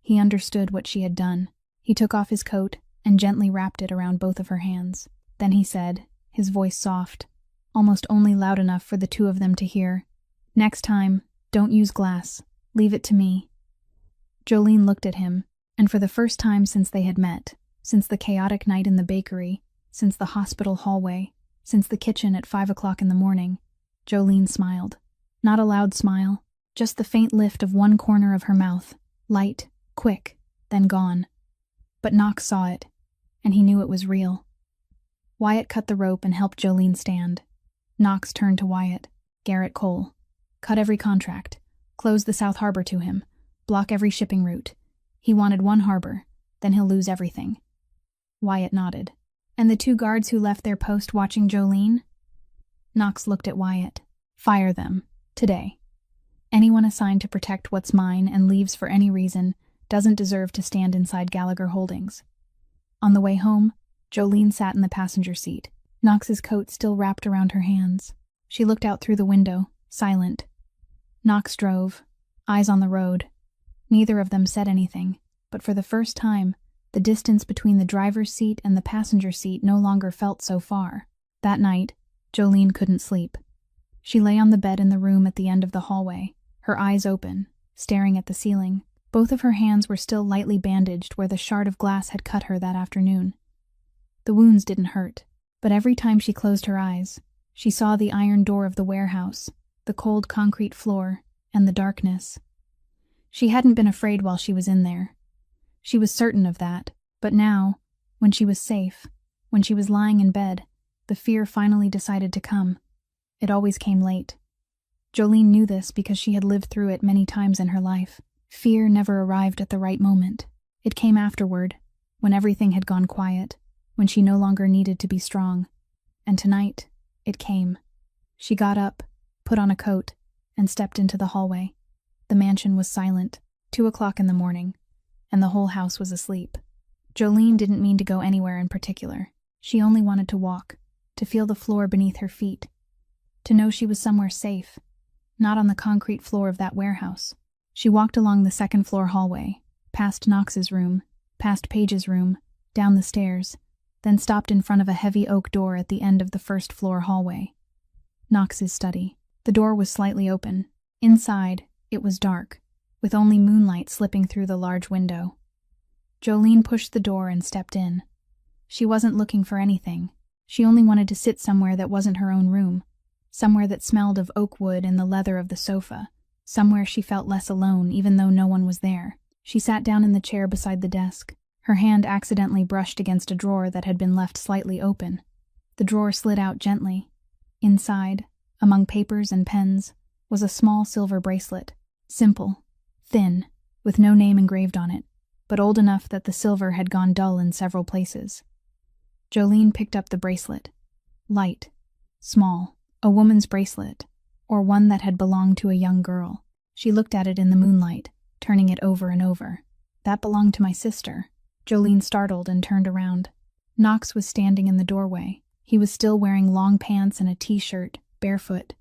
He understood what she had done. He took off his coat and gently wrapped it around both of her hands. Then he said, his voice soft, almost only loud enough for the two of them to hear, "Next time, don't use glass. Leave it to me." Jolene looked at him, and for the first time since they had met, since the chaotic night in the bakery, since the hospital hallway, since the kitchen at 5 o'clock in the morning, Jolene smiled. Not a loud smile, just the faint lift of one corner of her mouth, light, quick, then gone. But Knox saw it, and he knew it was real. Wyatt cut the rope and helped Jolene stand. Knox turned to Wyatt. "Garrett Cole. Cut every contract. Close the South Harbor to him. Block every shipping route. He wanted one harbor, then he'll lose everything." Wyatt nodded. "And the two guards who left their post watching Jolene?" Knox looked at Wyatt. "Fire them. Today. Anyone assigned to protect what's mine and leaves for any reason doesn't deserve to stand inside Gallagher Holdings." On the way home, Jolene sat in the passenger seat, Knox's coat still wrapped around her hands. She looked out through the window, silent. Knox drove, eyes on the road. Neither of them said anything, but for the first time, the distance between the driver's seat and the passenger seat no longer felt so far. That night, Jolene couldn't sleep. She lay on the bed in the room at the end of the hallway, her eyes open, staring at the ceiling. Both of her hands were still lightly bandaged where the shard of glass had cut her that afternoon. The wounds didn't hurt, but every time she closed her eyes, she saw the iron door of the warehouse, the cold concrete floor, and the darkness. She hadn't been afraid while she was in there. She was certain of that, but now, when she was safe, when she was lying in bed, the fear finally decided to come. It always came late. Jolene knew this because she had lived through it many times in her life. Fear never arrived at the right moment. It came afterward, when everything had gone quiet, when she no longer needed to be strong. And tonight, it came. She got up, put on a coat, and stepped into the hallway. The mansion was silent, 2 o'clock in the morning, and the whole house was asleep. Jolene didn't mean to go anywhere in particular. She only wanted to walk, to feel the floor beneath her feet, to know she was somewhere safe, not on the concrete floor of that warehouse. She walked along the second-floor hallway, past Knox's room, past Paige's room, down the stairs, then stopped in front of a heavy oak door at the end of the first-floor hallway. Knox's study. The door was slightly open. Inside, it was dark, with only moonlight slipping through the large window. Jolene pushed the door and stepped in. She wasn't looking for anything. She only wanted to sit somewhere that wasn't her own room, somewhere that smelled of oak wood and the leather of the sofa, somewhere she felt less alone even though no one was there. She sat down in the chair beside the desk. Her hand accidentally brushed against a drawer that had been left slightly open. The drawer slid out gently. Inside, among papers and pens, was a small silver bracelet, simple, thin, with no name engraved on it, but old enough that the silver had gone dull in several places. Jolene picked up the bracelet. Light, small, a woman's bracelet, or one that had belonged to a young girl. She looked at it in the moonlight, turning it over and over. "That belonged to my sister." Jolene startled and turned around. Knox was standing in the doorway. He was still wearing long pants and a t-shirt, barefoot.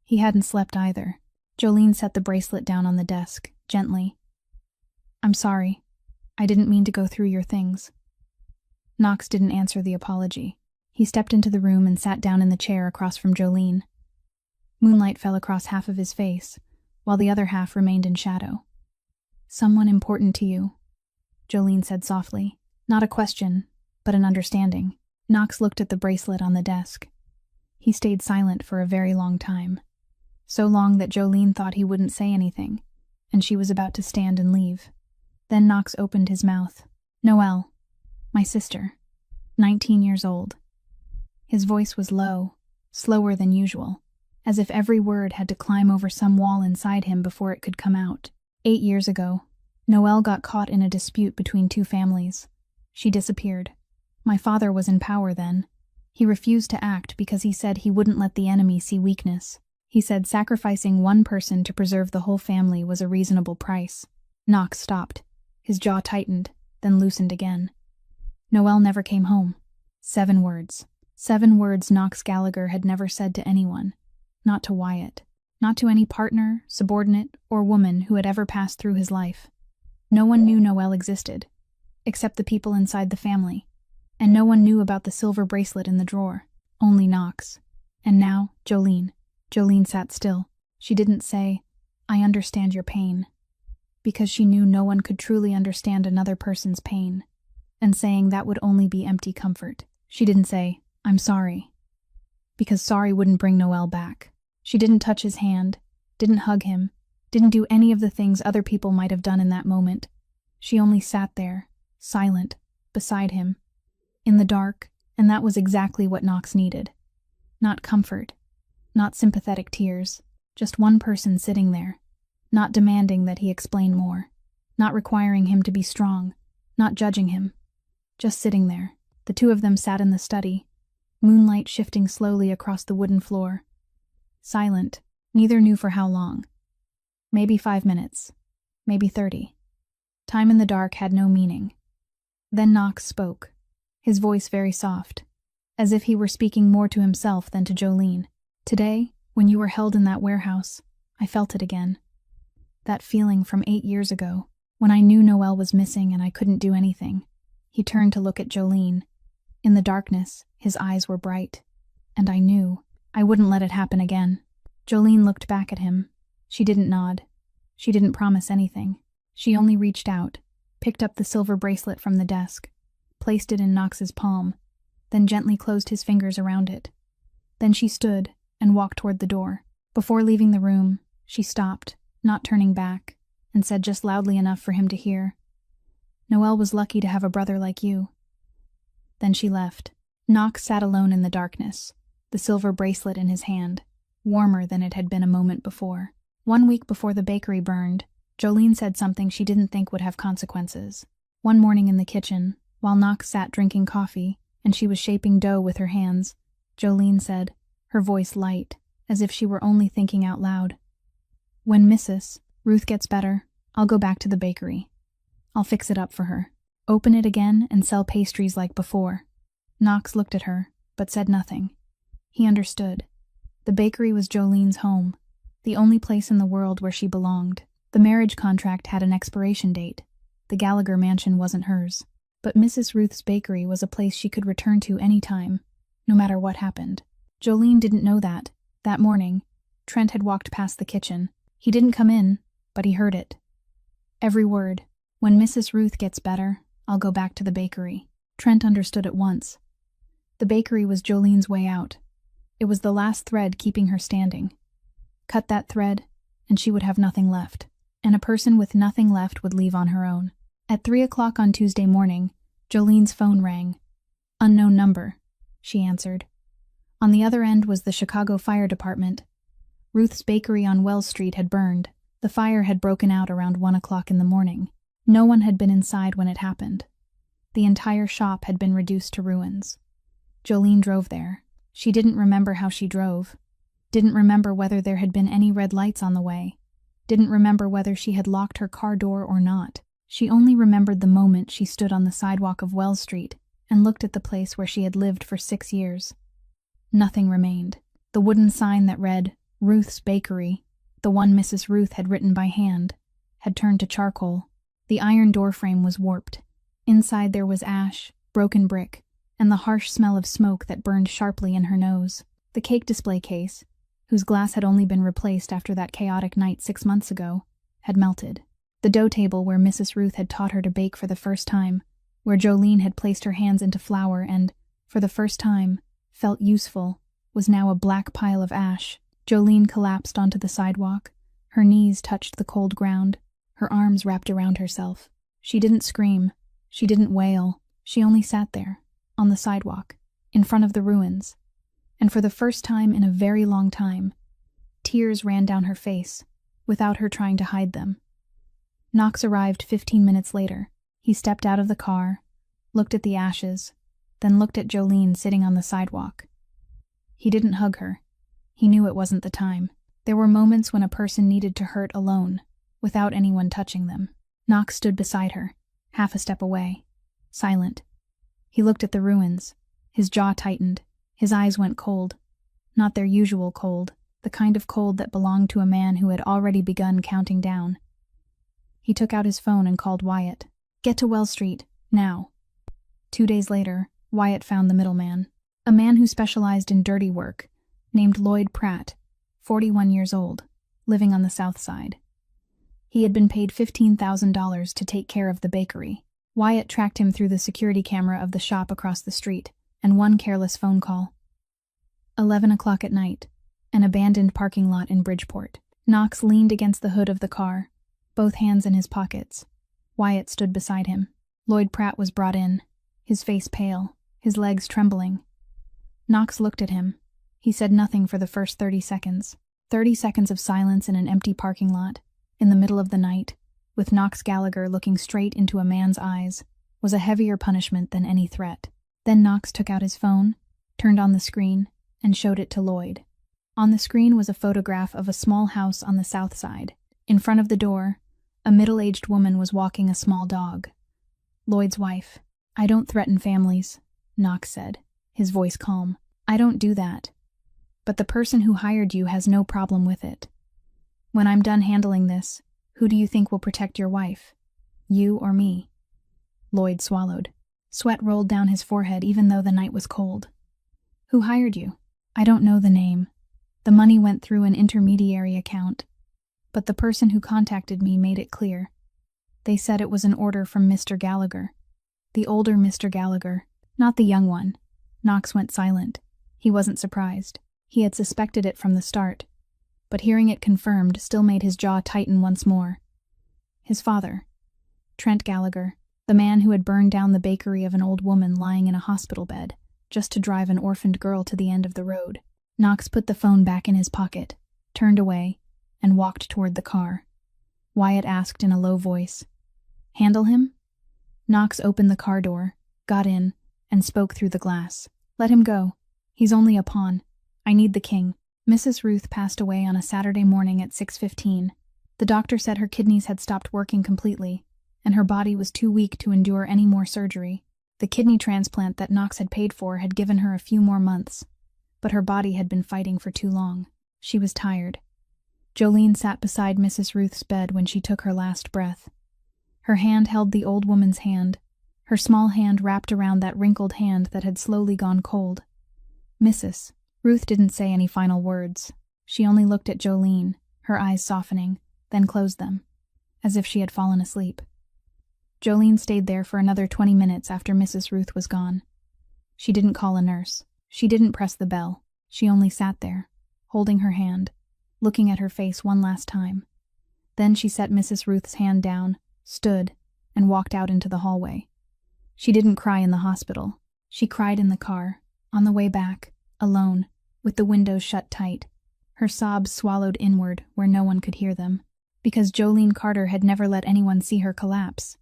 He hadn't slept either. Jolene set the bracelet down on the desk, gently. "I'm sorry. I didn't mean to go through your things." Knox didn't answer the apology. He stepped into the room and sat down in the chair across from Jolene. Moonlight fell across half of his face, while the other half remained in shadow. "Someone important to you," Jolene said softly. Not a question, but an understanding. Knox looked at the bracelet on the desk. He stayed silent for a very long time. So long that Jolene thought he wouldn't say anything, and she was about to stand and leave. Then Knox opened his mouth. "Noelle, my sister, 19 years old." His voice was low, slower than usual, as if every word had to climb over some wall inside him before it could come out. 8 years ago, Noelle got caught in a dispute between two families. She disappeared. My father was in power then. He refused to act because he said he wouldn't let the enemy see weakness. He said sacrificing one person to preserve the whole family was a reasonable price. Knox stopped. His jaw tightened, then loosened again. Noelle never came home. 7 words. 7 words Knox Gallagher had never said to anyone. Not to Wyatt. Not to any partner, subordinate, or woman who had ever passed through his life. No one knew Noelle existed, except the people inside the family. And no one knew about the silver bracelet in the drawer. Only Knox. And now, Jolene. Jolene sat still. She didn't say, "I understand your pain," because she knew no one could truly understand another person's pain, and saying that would only be empty comfort. She didn't say, "I'm sorry," because sorry wouldn't bring Noelle back. She didn't touch his hand, didn't hug him, didn't do any of the things other people might have done in that moment. She only sat there, silent, beside him, in the dark, and that was exactly what Knox needed. Not comfort, not sympathetic tears, just one person sitting there, not demanding that he explain more, not requiring him to be strong, not judging him, just sitting there. The two of them sat in the study, moonlight shifting slowly across the wooden floor. Silent, neither knew for how long. Maybe 5 minutes, maybe 30. Time in the dark had no meaning. Then Knox spoke, his voice very soft, as if he were speaking more to himself than to Jolene. "Today, when you were held in that warehouse, I felt it again. That feeling from 8 years ago, when I knew Noelle was missing and I couldn't do anything." He turned to look at Jolene. In the darkness, his eyes were bright. "And I knew I wouldn't let it happen again." Jolene looked back at him. She didn't nod. She didn't promise anything. She only reached out, picked up the silver bracelet from the desk, placed it in Knox's palm, then gently closed his fingers around it. Then she stood and walked toward the door. Before leaving the room, she stopped, not turning back, and said just loudly enough for him to hear, "Noelle was lucky to have a brother like you." Then she left. Knox sat alone in the darkness, the silver bracelet in his hand, warmer than it had been a moment before. 1 week before the bakery burned, Jolene said something she didn't think would have consequences. One morning in the kitchen, while Knox sat drinking coffee and she was shaping dough with her hands, Jolene said, her voice light, as if she were only thinking out loud, "When Mrs. Ruth gets better, I'll go back to the bakery. I'll fix it up for her. Open it again and sell pastries like before." Knox looked at her, but said nothing. He understood. The bakery was Jolene's home, the only place in the world where she belonged. The marriage contract had an expiration date. The Gallagher mansion wasn't hers. But Mrs. Ruth's bakery was a place she could return to any time, no matter what happened. Jolene didn't know that. That morning, Trent had walked past the kitchen. He didn't come in, but he heard it. Every word. "When Mrs. Ruth gets better, I'll go back to the bakery." Trent understood at once. The bakery was Jolene's way out. It was the last thread keeping her standing. Cut that thread, and she would have nothing left. And a person with nothing left would leave on her own. At 3 o'clock on Tuesday morning, Jolene's phone rang. "Unknown number," she answered. On the other end was the Chicago Fire Department. Ruth's bakery on Wells Street had burned. The fire had broken out around 1 o'clock in the morning. No one had been inside when it happened. The entire shop had been reduced to ruins. Jolene drove there. She didn't remember how she drove. Didn't remember whether there had been any red lights on the way. Didn't remember whether she had locked her car door or not. She only remembered the moment she stood on the sidewalk of Wells Street and looked at the place where she had lived for 6 years. Nothing remained. The wooden sign that read, "Ruth's Bakery," the one Mrs. Ruth had written by hand, had turned to charcoal. The iron doorframe was warped. Inside there was ash, broken brick, and the harsh smell of smoke that burned sharply in her nose. The cake display case, whose glass had only been replaced after that chaotic night 6 months ago, had melted. The dough table where Mrs. Ruth had taught her to bake for the first time, where Jolene had placed her hands into flour and, for the first time, felt useful, was now a black pile of ash. Jolene collapsed onto the sidewalk. Her knees touched the cold ground, her arms wrapped around herself. She didn't scream. She didn't wail. She only sat there, on the sidewalk, in front of the ruins. And for the first time in a very long time, tears ran down her face, without her trying to hide them. Knox arrived 15 minutes later. He stepped out of the car, looked at the ashes, then looked at Jolene sitting on the sidewalk. He didn't hug her. He knew it wasn't the time. There were moments when a person needed to hurt alone, without anyone touching them. Knox stood beside her, half a step away, silent. He looked at the ruins. His jaw tightened. His eyes went cold. Not their usual cold, the kind of cold that belonged to a man who had already begun counting down. He took out his phone and called Wyatt. "Get to Wells Street, now." 2 days later, Wyatt found the middleman, a man who specialized in dirty work, named Lloyd Pratt, 41 years old, living on the South Side. He had been paid $15,000 to take care of the bakery. Wyatt tracked him through the security camera of the shop across the street, and one careless phone call. 11 o'clock at night, an abandoned parking lot in Bridgeport. Knox leaned against the hood of the car, both hands in his pockets. Wyatt stood beside him. Lloyd Pratt was brought in, his face pale, his legs trembling. Knox looked at him. He said nothing for the first 30 seconds. 30 seconds of silence in an empty parking lot, in the middle of the night, with Knox Gallagher looking straight into a man's eyes, was a heavier punishment than any threat. Then Knox took out his phone, turned on the screen, and showed it to Lloyd. On the screen was a photograph of a small house on the South Side. In front of the door, a middle-aged woman was walking a small dog. Lloyd's wife. "I don't threaten families," Knox said, his voice calm. "I don't do that. But the person who hired you has no problem with it. When I'm done handling this, who do you think will protect your wife? You or me?" Lloyd swallowed. Sweat rolled down his forehead even though the night was cold. "Who hired you?" "I don't know the name. The money went through an intermediary account. But the person who contacted me made it clear. They said it was an order from Mr. Gallagher. The older Mr. Gallagher, not the young one." Knox went silent. He wasn't surprised. He had suspected it from the start. But hearing it confirmed still made his jaw tighten once more. His father, Trent Gallagher, the man who had burned down the bakery of an old woman lying in a hospital bed, just to drive an orphaned girl to the end of the road. Knox put the phone back in his pocket, turned away, and walked toward the car. Wyatt asked in a low voice, "Handle him?" Knox opened the car door, got in, and spoke through the glass. "Let him go. He's only a pawn. I need the king." Mrs. Ruth passed away on a Saturday morning at 6:15. The doctor said her kidneys had stopped working completely, and her body was too weak to endure any more surgery. The kidney transplant that Knox had paid for had given her a few more months, but her body had been fighting for too long. She was tired. Jolene sat beside Mrs. Ruth's bed when she took her last breath. Her hand held the old woman's hand, her small hand wrapped around that wrinkled hand that had slowly gone cold. "Mrs." Ruth didn't say any final words. She only looked at Jolene, her eyes softening, then closed them, as if she had fallen asleep. Jolene stayed there for another 20 minutes after Mrs. Ruth was gone. She didn't call a nurse. She didn't press the bell. She only sat there, holding her hand, looking at her face one last time. Then she set Mrs. Ruth's hand down, stood, and walked out into the hallway. She didn't cry in the hospital. She cried in the car, on the way back, alone, with the windows shut tight. Her sobs swallowed inward where no one could hear them, because Jolene Carter had never let anyone see her collapse.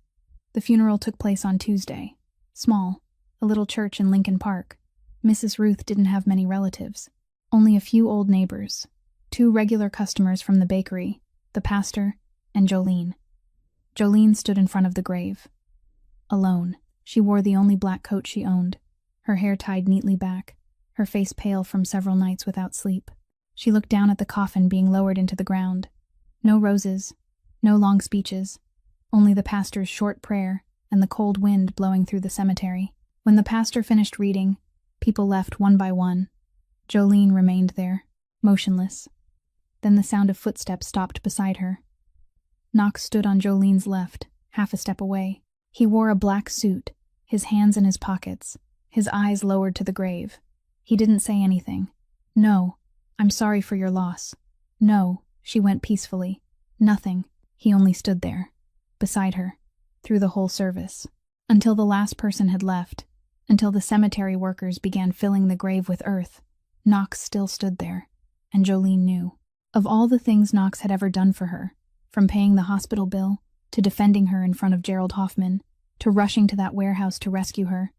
The funeral took place on Tuesday. Small, a little church in Lincoln Park. Mrs. Ruth didn't have many relatives, only a few old neighbors, 2 regular customers from the bakery, the pastor, and Jolene. Jolene stood in front of the grave. Alone, she wore the only black coat she owned, her hair tied neatly back, her face pale from several nights without sleep. She looked down at the coffin being lowered into the ground. No roses, no long speeches, only the pastor's short prayer and the cold wind blowing through the cemetery. When the pastor finished reading, people left one by one. Jolene remained there, motionless. Then the sound of footsteps stopped beside her. Knox stood on Jolene's left, half a step away. He wore a black suit, his hands in his pockets, his eyes lowered to the grave. He didn't say anything. "No, I'm sorry for your loss." "No," she went peacefully. "Nothing." He only stood there, beside her, through the whole service, until the last person had left, until the cemetery workers began filling the grave with earth. Knox still stood there, and Jolene knew. Of all the things Knox had ever done for her, from paying the hospital bill, to defending her in front of Gerald Hoffman, to rushing to that warehouse to rescue her,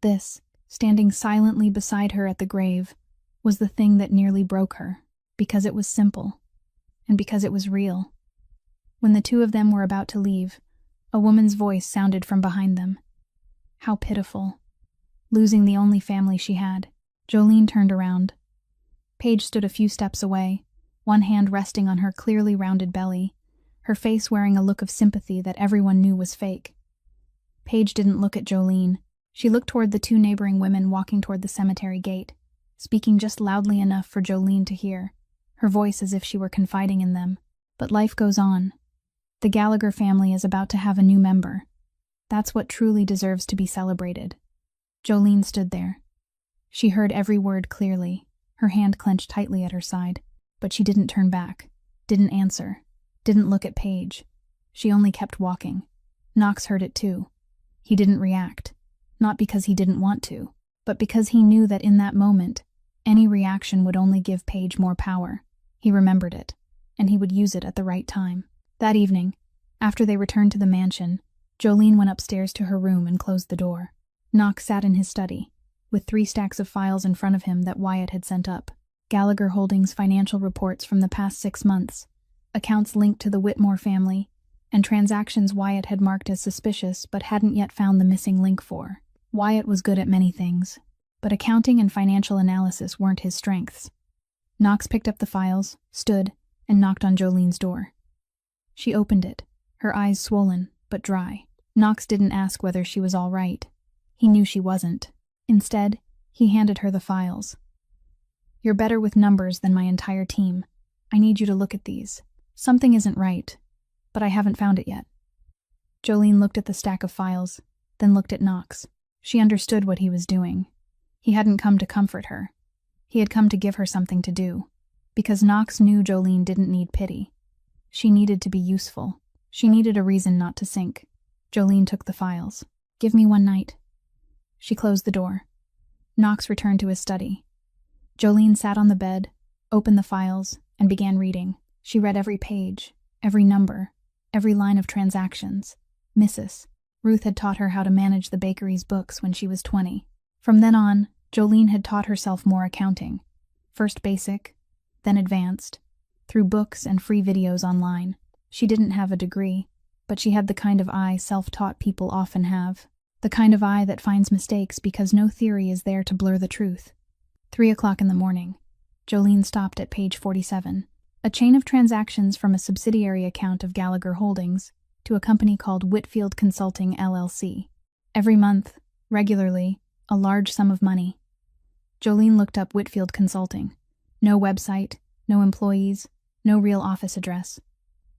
this, standing silently beside her at the grave, was the thing that nearly broke her, because it was simple, and because it was real. When the two of them were about to leave, a woman's voice sounded from behind them. How pitiful. Losing the only family she had. Jolene turned around. Paige stood a few steps away, one hand resting on her clearly rounded belly, her face wearing a look of sympathy that everyone knew was fake. Paige didn't look at Jolene. She looked toward the two neighboring women walking toward the cemetery gate, speaking just loudly enough for Jolene to hear, her voice as if she were confiding in them. But life goes on. The Gallagher family is about to have a new member. That's what truly deserves to be celebrated. Jolene stood there. She heard every word clearly, her hand clenched tightly at her side, but she didn't turn back, didn't answer, didn't look at Paige. She only kept walking. Knox heard it too. He didn't react, not because he didn't want to, but because he knew that in that moment, any reaction would only give Paige more power. He remembered it, and he would use it at the right time. That evening, after they returned to the mansion, Jolene went upstairs to her room and closed the door. Knox sat in his study, with 3 stacks of files in front of him that Wyatt had sent up. Gallagher Holdings financial reports from the past 6 months, accounts linked to the Whitmore family, and transactions Wyatt had marked as suspicious but hadn't yet found the missing link for. Wyatt was good at many things, but accounting and financial analysis weren't his strengths. Knox picked up the files, stood, and knocked on Jolene's door. She opened it, her eyes swollen, but dry. Knox didn't ask whether she was all right. He knew she wasn't. Instead, he handed her the files. "You're better with numbers than my entire team. I need you to look at these. Something isn't right, but I haven't found it yet." Jolene looked at the stack of files, then looked at Knox. She understood what he was doing. He hadn't come to comfort her. He had come to give her something to do, because Knox knew Jolene didn't need pity. She needed to be useful. She needed a reason not to sink. Jolene took the files. "Give me one night." She closed the door. Knox returned to his study. Jolene sat on the bed, opened the files, and began reading. She read every page, every number, every line of transactions. Mrs. Ruth had taught her how to manage the bakery's books when she was 20. From then on, Jolene had taught herself more accounting. First basic, then advanced, through books and free videos online. She didn't have a degree, but she had the kind of eye self-taught people often have. The kind of eye that finds mistakes because no theory is there to blur the truth. 3 o'clock in the morning. Jolene stopped at page 47. A chain of transactions from a subsidiary account of Gallagher Holdings to a company called Whitfield Consulting LLC. Every month, regularly, a large sum of money. Jolene looked up Whitfield Consulting. No website, no employees, no real office address.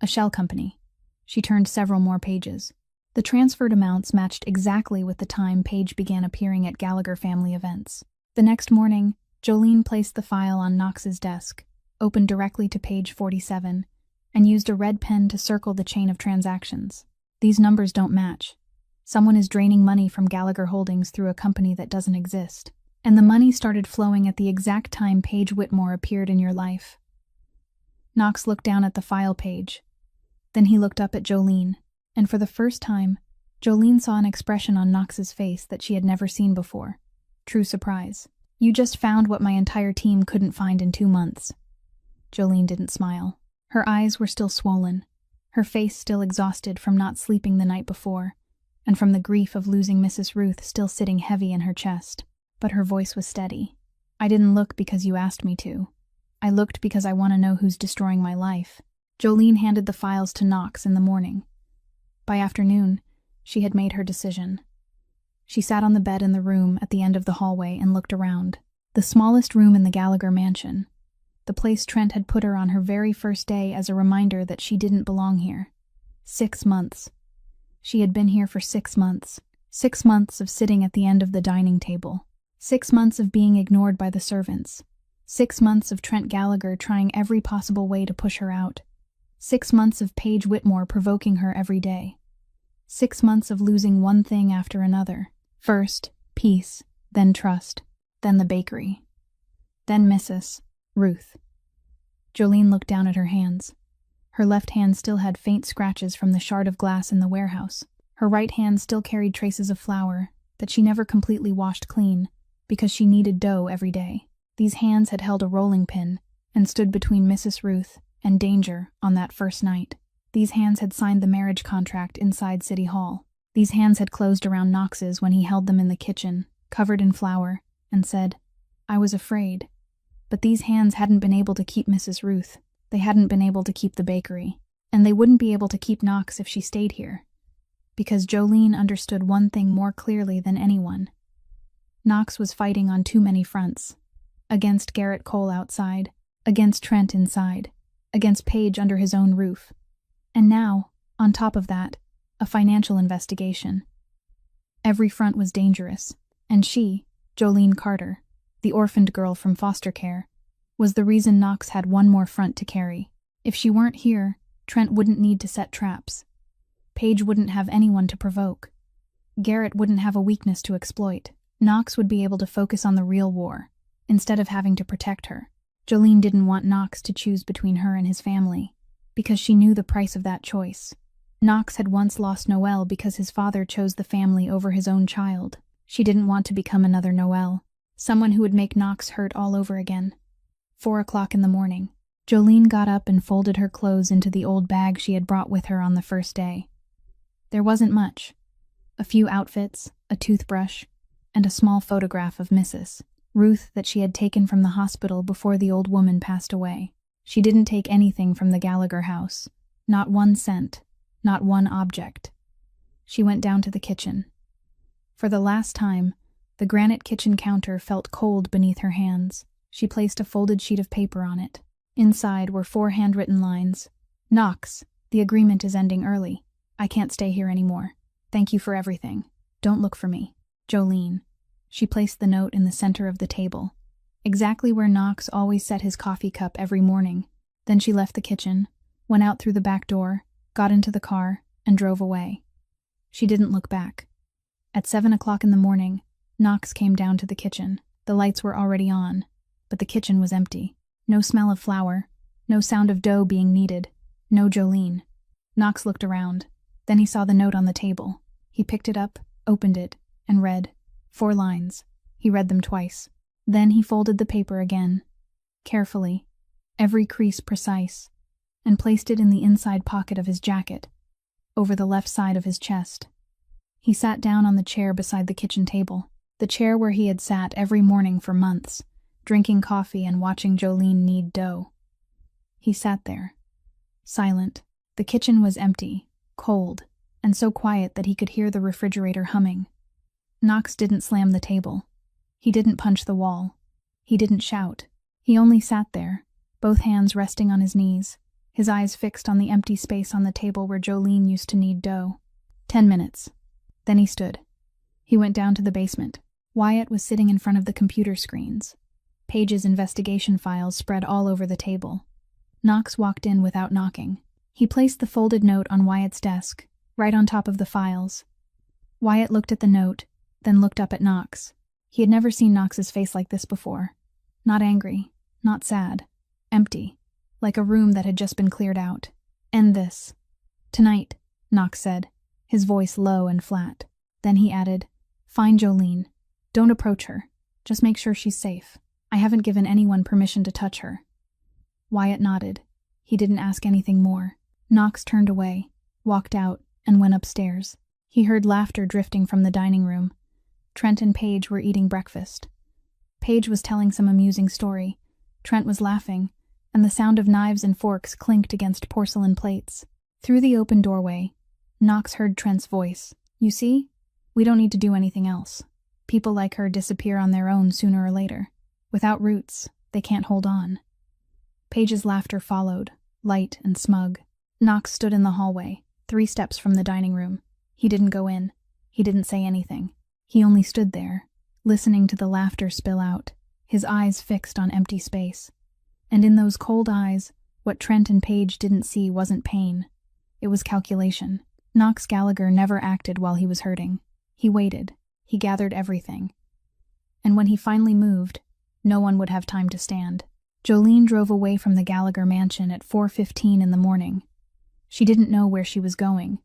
A shell company. She turned several more pages. The transferred amounts matched exactly with the time Paige began appearing at Gallagher family events. The next morning, Jolene placed the file on Knox's desk, opened directly to page 47, and used a red pen to circle the chain of transactions. These numbers don't match. Someone is draining money from Gallagher Holdings through a company that doesn't exist. And the money started flowing at the exact time Paige Whitmore appeared in your life. Knox looked down at the file page. Then he looked up at Jolene, and for the first time, Jolene saw an expression on Knox's face that she had never seen before. True surprise. "You just found what my entire team couldn't find in 2 months." Jolene didn't smile. Her eyes were still swollen, her face still exhausted from not sleeping the night before, and from the grief of losing Mrs. Ruth still sitting heavy in her chest. But her voice was steady. "I didn't look because you asked me to. I looked because I want to know who's destroying my life." Jolene handed the files to Knox in the morning. By afternoon, she had made her decision. She sat on the bed in the room at the end of the hallway and looked around. The smallest room in the Gallagher mansion. The place Trent had put her on her very first day as a reminder that she didn't belong here. 6 months. She had been here for 6 months. 6 months of sitting at the end of the dining table. 6 months of being ignored by the servants. 6 months of Trent Gallagher trying every possible way to push her out. 6 months of Paige Whitmore provoking her every day. 6 months of losing one thing after another. First, peace, then trust, then the bakery, then Mrs. Ruth. Jolene looked down at her hands. Her left hand still had faint scratches from the shard of glass in the warehouse. Her right hand still carried traces of flour that she never completely washed clean because she kneaded dough every day. These hands had held a rolling pin and stood between Mrs. Ruth and danger on that first night. These hands had signed the marriage contract inside City Hall. These hands had closed around Knox's when he held them in the kitchen, covered in flour, and said, "I was afraid. But these hands hadn't been able to keep Mrs. Ruth. They hadn't been able to keep the bakery. And they wouldn't be able to keep Knox if she stayed here. Because Jolene understood one thing more clearly than anyone. Knox was fighting on too many fronts. Against Garrett Cole outside, against Trent inside, against Paige under his own roof. And now, on top of that, a financial investigation. Every front was dangerous, and she, Jolene Carter, the orphaned girl from foster care, was the reason Knox had one more front to carry. If she weren't here, Trent wouldn't need to set traps. Paige wouldn't have anyone to provoke. Garrett wouldn't have a weakness to exploit. Knox would be able to focus on the real war, instead of having to protect her. Jolene didn't want Knox to choose between her and his family, because she knew the price of that choice. Knox had once lost Noel because his father chose the family over his own child. She didn't want to become another Noel, someone who would make Knox hurt all over again. 4 o'clock in the morning. Jolene got up and folded her clothes into the old bag she had brought with her on the first day. There wasn't much. A few outfits, a toothbrush, and a small photograph of Mrs. Ruth that she had taken from the hospital before the old woman passed away. She didn't take anything from the Gallagher house. Not 1 cent. Not one object. She went down to the kitchen. For the last time, the granite kitchen counter felt cold beneath her hands. She placed a folded sheet of paper on it. Inside were 4 handwritten lines. Knox, the agreement is ending early. I can't stay here anymore. Thank you for everything. Don't look for me. Jolene. She placed the note in the center of the table, exactly where Knox always set his coffee cup every morning. Then she left the kitchen, went out through the back door, got into the car, and drove away. She didn't look back. At 7 o'clock in the morning, Knox came down to the kitchen. The lights were already on, but the kitchen was empty. No smell of flour, no sound of dough being kneaded, no Jolene. Knox looked around. Then he saw the note on the table. He picked it up, opened it, and read 4 lines. He read them twice. Then he folded the paper again, carefully, every crease precise, and placed it in the inside pocket of his jacket, over the left side of his chest. He sat down on the chair beside the kitchen table, the chair where he had sat every morning for months, drinking coffee and watching Jolene knead dough. He sat there, silent. The kitchen was empty, cold, and so quiet that he could hear the refrigerator humming. Knox didn't slam the table. He didn't punch the wall. He didn't shout. He only sat there, both hands resting on his knees, his eyes fixed on the empty space on the table where Jolene used to knead dough. 10 minutes. Then he stood. He went down to the basement. Wyatt was sitting in front of the computer screens. Paige's investigation files spread all over the table. Knox walked in without knocking. He placed the folded note on Wyatt's desk, right on top of the files. Wyatt looked at the note, then looked up at Knox. He had never seen Knox's face like this before. Not angry, not sad. Empty, like a room that had just been cleared out. End this. Tonight, Knox said, his voice low and flat. Then he added, find Jolene. Don't approach her. Just make sure she's safe. I haven't given anyone permission to touch her. Wyatt nodded. He didn't ask anything more. Knox turned away, walked out, and went upstairs. He heard laughter drifting from the dining room. Trent and Paige were eating breakfast. Paige was telling some amusing story. Trent was laughing, and the sound of knives and forks clinked against porcelain plates. Through the open doorway, Knox heard Trent's voice. You see? We don't need to do anything else. People like her disappear on their own sooner or later. Without roots, they can't hold on. Paige's laughter followed, light and smug. Knox stood in the hallway, 3 steps from the dining room. He didn't go in. He didn't say anything. He only stood there, listening to the laughter spill out, his eyes fixed on empty space. And in those cold eyes, what Trent and Paige didn't see wasn't pain. It was calculation. Knox Gallagher never acted while he was hurting. He waited. He gathered everything. And when he finally moved, no one would have time to stand. Jolene drove away from the Gallagher mansion at 4:15 in the morning. She didn't know where she was going.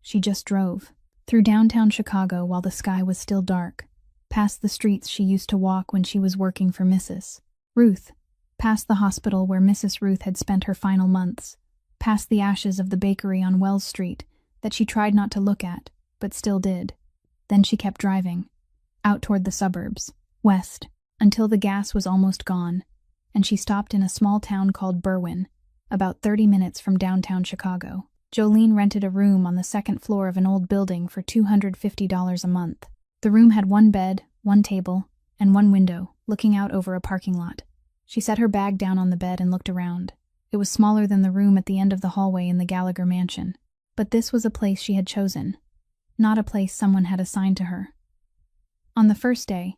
She just drove. Through downtown Chicago while the sky was still dark, past the streets she used to walk when she was working for Mrs. Ruth, past the hospital where Mrs. Ruth had spent her final months, past the ashes of the bakery on Wells Street that she tried not to look at, but still did. Then she kept driving, out toward the suburbs, west, until the gas was almost gone, and she stopped in a small town called Berwyn, about 30 minutes from downtown Chicago. Jolene rented a room on the second floor of an old building for $250 a month. The room had one bed, one table, and one window, looking out over a parking lot. She set her bag down on the bed and looked around. It was smaller than the room at the end of the hallway in the Gallagher mansion. But this was a place she had chosen, not a place someone had assigned to her. On the first day,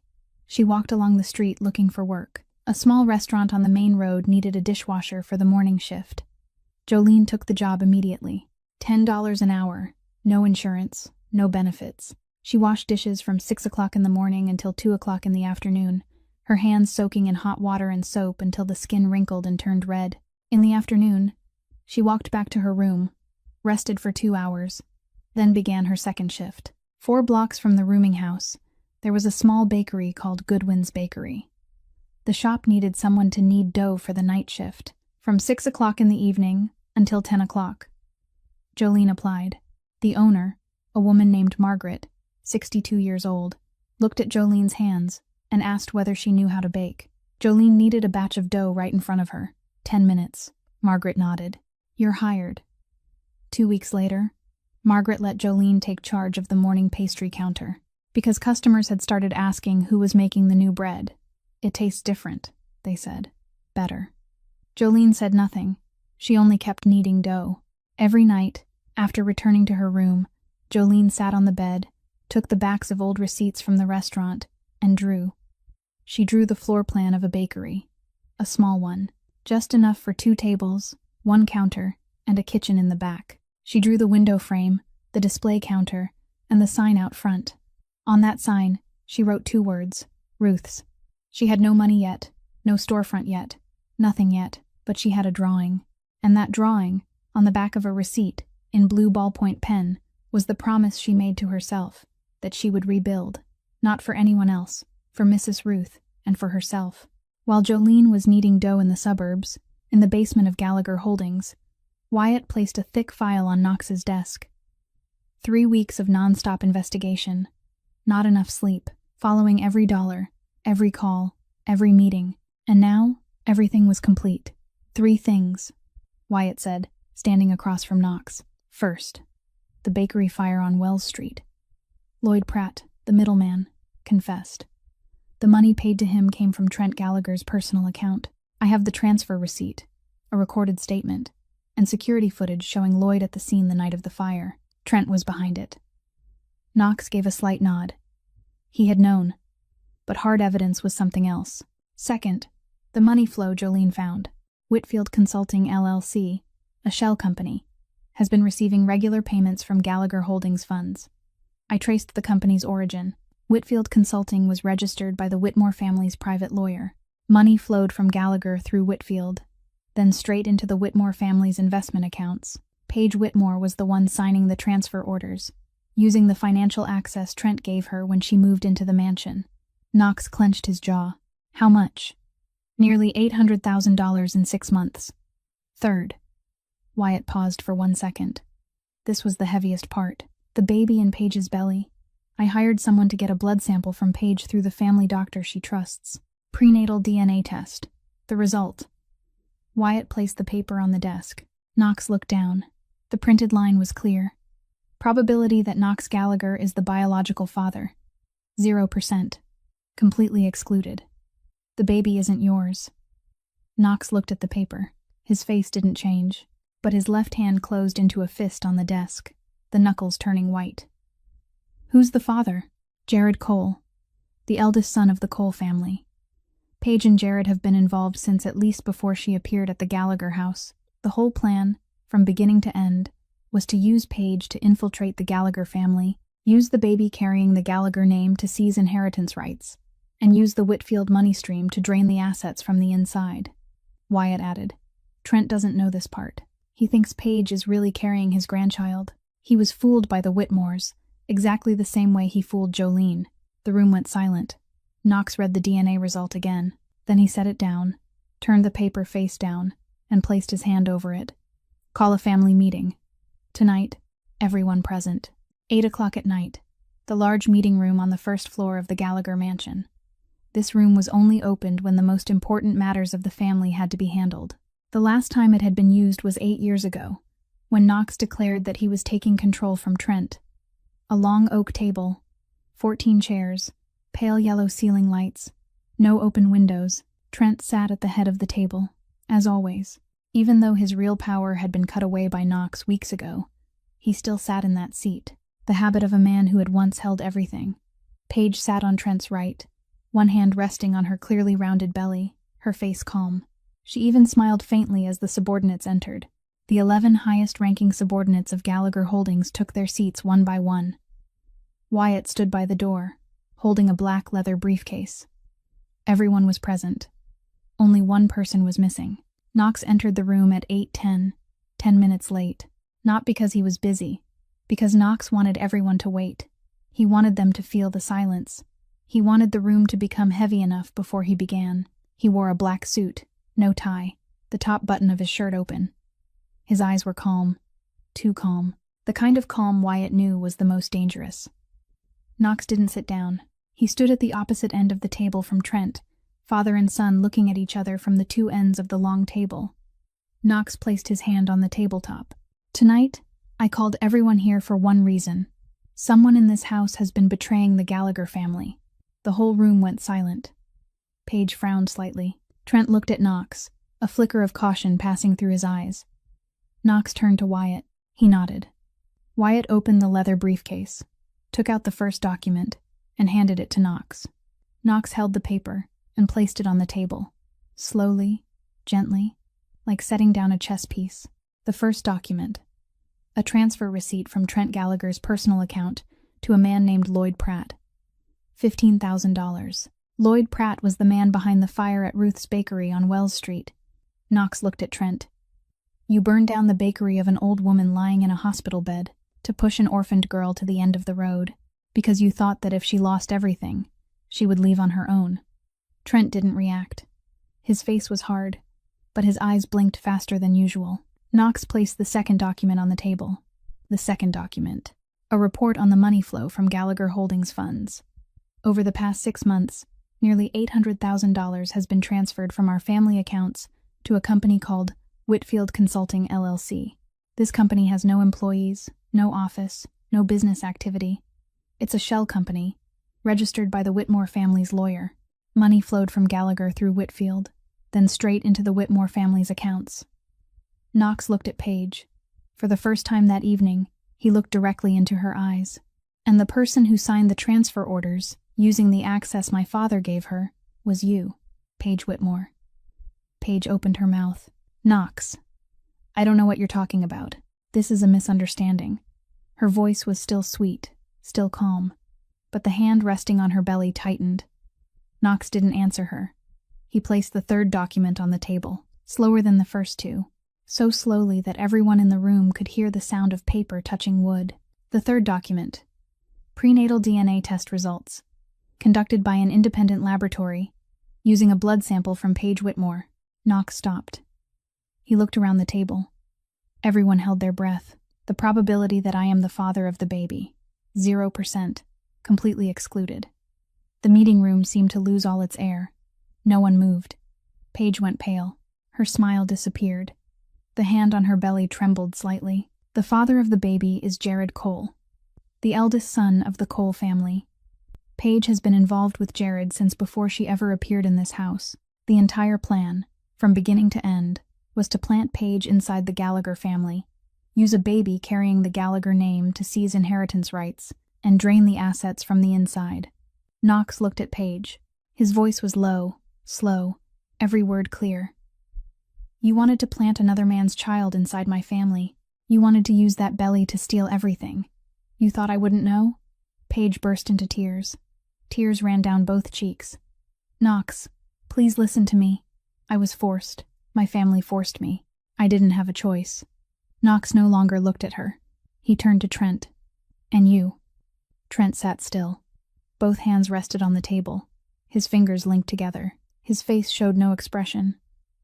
she walked along the street looking for work. A small restaurant on the main road needed a dishwasher for the morning shift. Jolene took the job immediately. $10 an hour, no insurance, no benefits. She washed dishes from 6 o'clock in the morning until 2 o'clock in the afternoon, her hands soaking in hot water and soap until the skin wrinkled and turned red. In the afternoon, she walked back to her room, rested for 2 hours, then began her second shift. 4 blocks from the rooming house, there was a small bakery called Goodwin's Bakery. The shop needed someone to knead dough for the night shift, from 6 o'clock in the evening until 10 o'clock. Jolene applied. The owner, a woman named Margaret, 62 years old, looked at Jolene's hands and asked whether she knew how to bake. Jolene kneaded a batch of dough right in front of her. 10 minutes. Margaret nodded. "You're hired." 2 weeks later, Margaret let Jolene take charge of the morning pastry counter, because customers had started asking who was making the new bread. "It tastes different," they said. "Better." Jolene said nothing. She only kept kneading dough. Every night, after returning to her room, Jolene sat on the bed, took the backs of old receipts from the restaurant, and drew. She drew the floor plan of a bakery. A small one, just enough for 2 tables, 1 counter, and a kitchen in the back. She drew the window frame, the display counter, and the sign out front. On that sign, she wrote 2 words, Ruth's. She had no money yet, no storefront yet, nothing yet, but she had a drawing. And that drawing, on the back of a receipt, in blue ballpoint pen, was the promise she made to herself, that she would rebuild, not for anyone else, for Mrs. Ruth, and for herself. While Jolene was kneading dough in the suburbs, in the basement of Gallagher Holdings, Wyatt placed a thick file on Knox's desk. 3 weeks of nonstop investigation, not enough sleep, following every dollar, every call, every meeting, and now everything was complete. 3 things, Wyatt said, standing across from Knox. First, the bakery fire on Wells Street. Lloyd Pratt, the middleman, confessed. The money paid to him came from Trent Gallagher's personal account. I have the transfer receipt, a recorded statement, and security footage showing Lloyd at the scene the night of the fire. Trent was behind it. Knox gave a slight nod. He had known, but hard evidence was something else. Second, the money flow Jolene found. Whitfield Consulting LLC, a shell company, has been receiving regular payments from Gallagher Holdings funds. I traced the company's origin. Whitfield Consulting was registered by the Whitmore family's private lawyer. Money flowed from Gallagher through Whitfield, then straight into the Whitmore family's investment accounts. Paige Whitmore was the one signing the transfer orders, using the financial access Trent gave her when she moved into the mansion. Knox clenched his jaw. How much? Nearly $800,000 in 6 months. Third. Wyatt paused for 1 second. This was the heaviest part. The baby in Paige's belly. I hired someone to get a blood sample from Paige through the family doctor she trusts. Prenatal DNA test. The result. Wyatt placed the paper on the desk. Knox looked down. The printed line was clear. Probability that Knox Gallagher is the biological father. 0%. Completely excluded. The baby isn't yours. Knox looked at the paper. His face didn't change, but his left hand closed into a fist on the desk, the knuckles turning white. Who's the father? Jared Cole, the eldest son of the Cole family. Paige and Jared have been involved since at least before she appeared at the Gallagher house. The whole plan, from beginning to end, was to use Paige to infiltrate the Gallagher family, use the baby carrying the Gallagher name to seize inheritance rights, and use the Whitfield money stream to drain the assets from the inside. Wyatt added, Trent doesn't know this part. He thinks Paige is really carrying his grandchild. He was fooled by the Whitmores, exactly the same way he fooled Jolene. The room went silent. Knox read the DNA result again. Then he set it down, turned the paper face down, and placed his hand over it. Call a family meeting. Tonight, everyone present. 8 o'clock at night. The large meeting room on the first floor of the Gallagher mansion. This room was only opened when the most important matters of the family had to be handled. The last time it had been used was 8 years ago, when Knox declared that he was taking control from Trent. A long oak table, 14 chairs, pale yellow ceiling lights, no open windows. Trent sat at the head of the table, as always. Even though his real power had been cut away by Knox weeks ago, he still sat in that seat, the habit of a man who had once held everything. Paige sat on Trent's right, one hand resting on her clearly rounded belly, her face calm. She even smiled faintly as the subordinates entered. The 11 highest-ranking subordinates of Gallagher Holdings took their seats one by one. Wyatt stood by the door, holding a black leather briefcase. Everyone was present. Only one person was missing. Knox entered the room at 8:10, 10 minutes late. Not because he was busy, because Knox wanted everyone to wait. He wanted them to feel the silence. He wanted the room to become heavy enough before he began. He wore a black suit, no tie, the top button of his shirt open. His eyes were calm, too calm. The kind of calm Wyatt knew was the most dangerous. Knox didn't sit down. He stood at the opposite end of the table from Trent, father and son looking at each other from the two ends of the long table. Knox placed his hand on the tabletop. Tonight, I called everyone here for one reason. Someone in this house has been betraying the Gallagher family. The whole room went silent. Paige frowned slightly. Trent looked at Knox, a flicker of caution passing through his eyes. Knox turned to Wyatt. He nodded. Wyatt opened the leather briefcase, took out the first document, and handed it to Knox. Knox held the paper and placed it on the table, slowly, gently, like setting down a chess piece. The first document, a transfer receipt from Trent Gallagher's personal account to a man named Lloyd Pratt. $15,000. Lloyd Pratt was the man behind the fire at Ruth's Bakery on Wells Street. Knox looked at Trent. You burned down the bakery of an old woman lying in a hospital bed to push an orphaned girl to the end of the road, because you thought that if she lost everything, she would leave on her own. Trent didn't react. His face was hard, but his eyes blinked faster than usual. Knox placed the second document on the table. The second document, a report on the money flow from Gallagher Holdings funds. Over the past 6 months, nearly $800,000 has been transferred from our family accounts to a company called Whitfield Consulting LLC. This company has no employees, no office, no business activity. It's a shell company, registered by the Whitmore family's lawyer. Money flowed from Gallagher through Whitfield, then straight into the Whitmore family's accounts. Knox looked at Paige. For the first time that evening, he looked directly into her eyes. And the person who signed the transfer orders, using the access my father gave her, was you, Paige Whitmore. Paige opened her mouth. Knox, I don't know what you're talking about. This is a misunderstanding. Her voice was still sweet, still calm, but the hand resting on her belly tightened. Knox didn't answer her. He placed the third document on the table, slower than the first two, so slowly that everyone in the room could hear the sound of paper touching wood. The third document, prenatal DNA test results, conducted by an independent laboratory, using a blood sample from Paige Whitmore. Knox stopped. He looked around the table. Everyone held their breath. The probability that I am the father of the baby, 0%, completely excluded. The meeting room seemed to lose all its air. No one moved. Paige went pale. Her smile disappeared. The hand on her belly trembled slightly. The father of the baby is Jared Cole, the eldest son of the Cole family. Paige has been involved with Jared since before she ever appeared in this house. The entire plan, from beginning to end, was to plant Paige inside the Gallagher family, use a baby carrying the Gallagher name to seize inheritance rights, and drain the assets from the inside. Knox looked at Paige. His voice was low, slow, every word clear. You wanted to plant another man's child inside my family. You wanted to use that belly to steal everything. You thought I wouldn't know? Paige burst into tears. Tears ran down both cheeks. Knox, please listen to me. I was forced. My family forced me. I didn't have a choice. Knox no longer looked at her. He turned to Trent. And you. Trent sat still. Both hands rested on the table, his fingers linked together. His face showed no expression,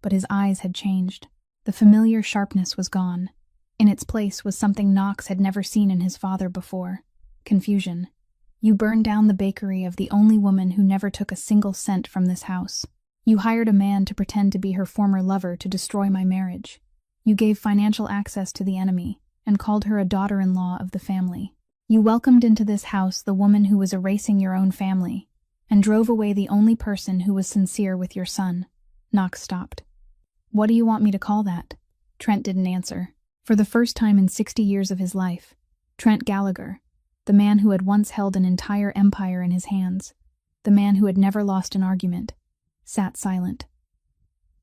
but his eyes had changed. The familiar sharpness was gone. In its place was something Knox had never seen in his father before. Confusion. You burned down the bakery of the only woman who never took a single cent from this house. You hired a man to pretend to be her former lover to destroy my marriage. You gave financial access to the enemy and called her a daughter-in-law of the family. You welcomed into this house the woman who was erasing your own family and drove away the only person who was sincere with your son. Knox stopped. What do you want me to call that? Trent didn't answer. For the first time in 60 years of his life, Trent Gallagher, the man who had once held an entire empire in his hands, the man who had never lost an argument, sat silent.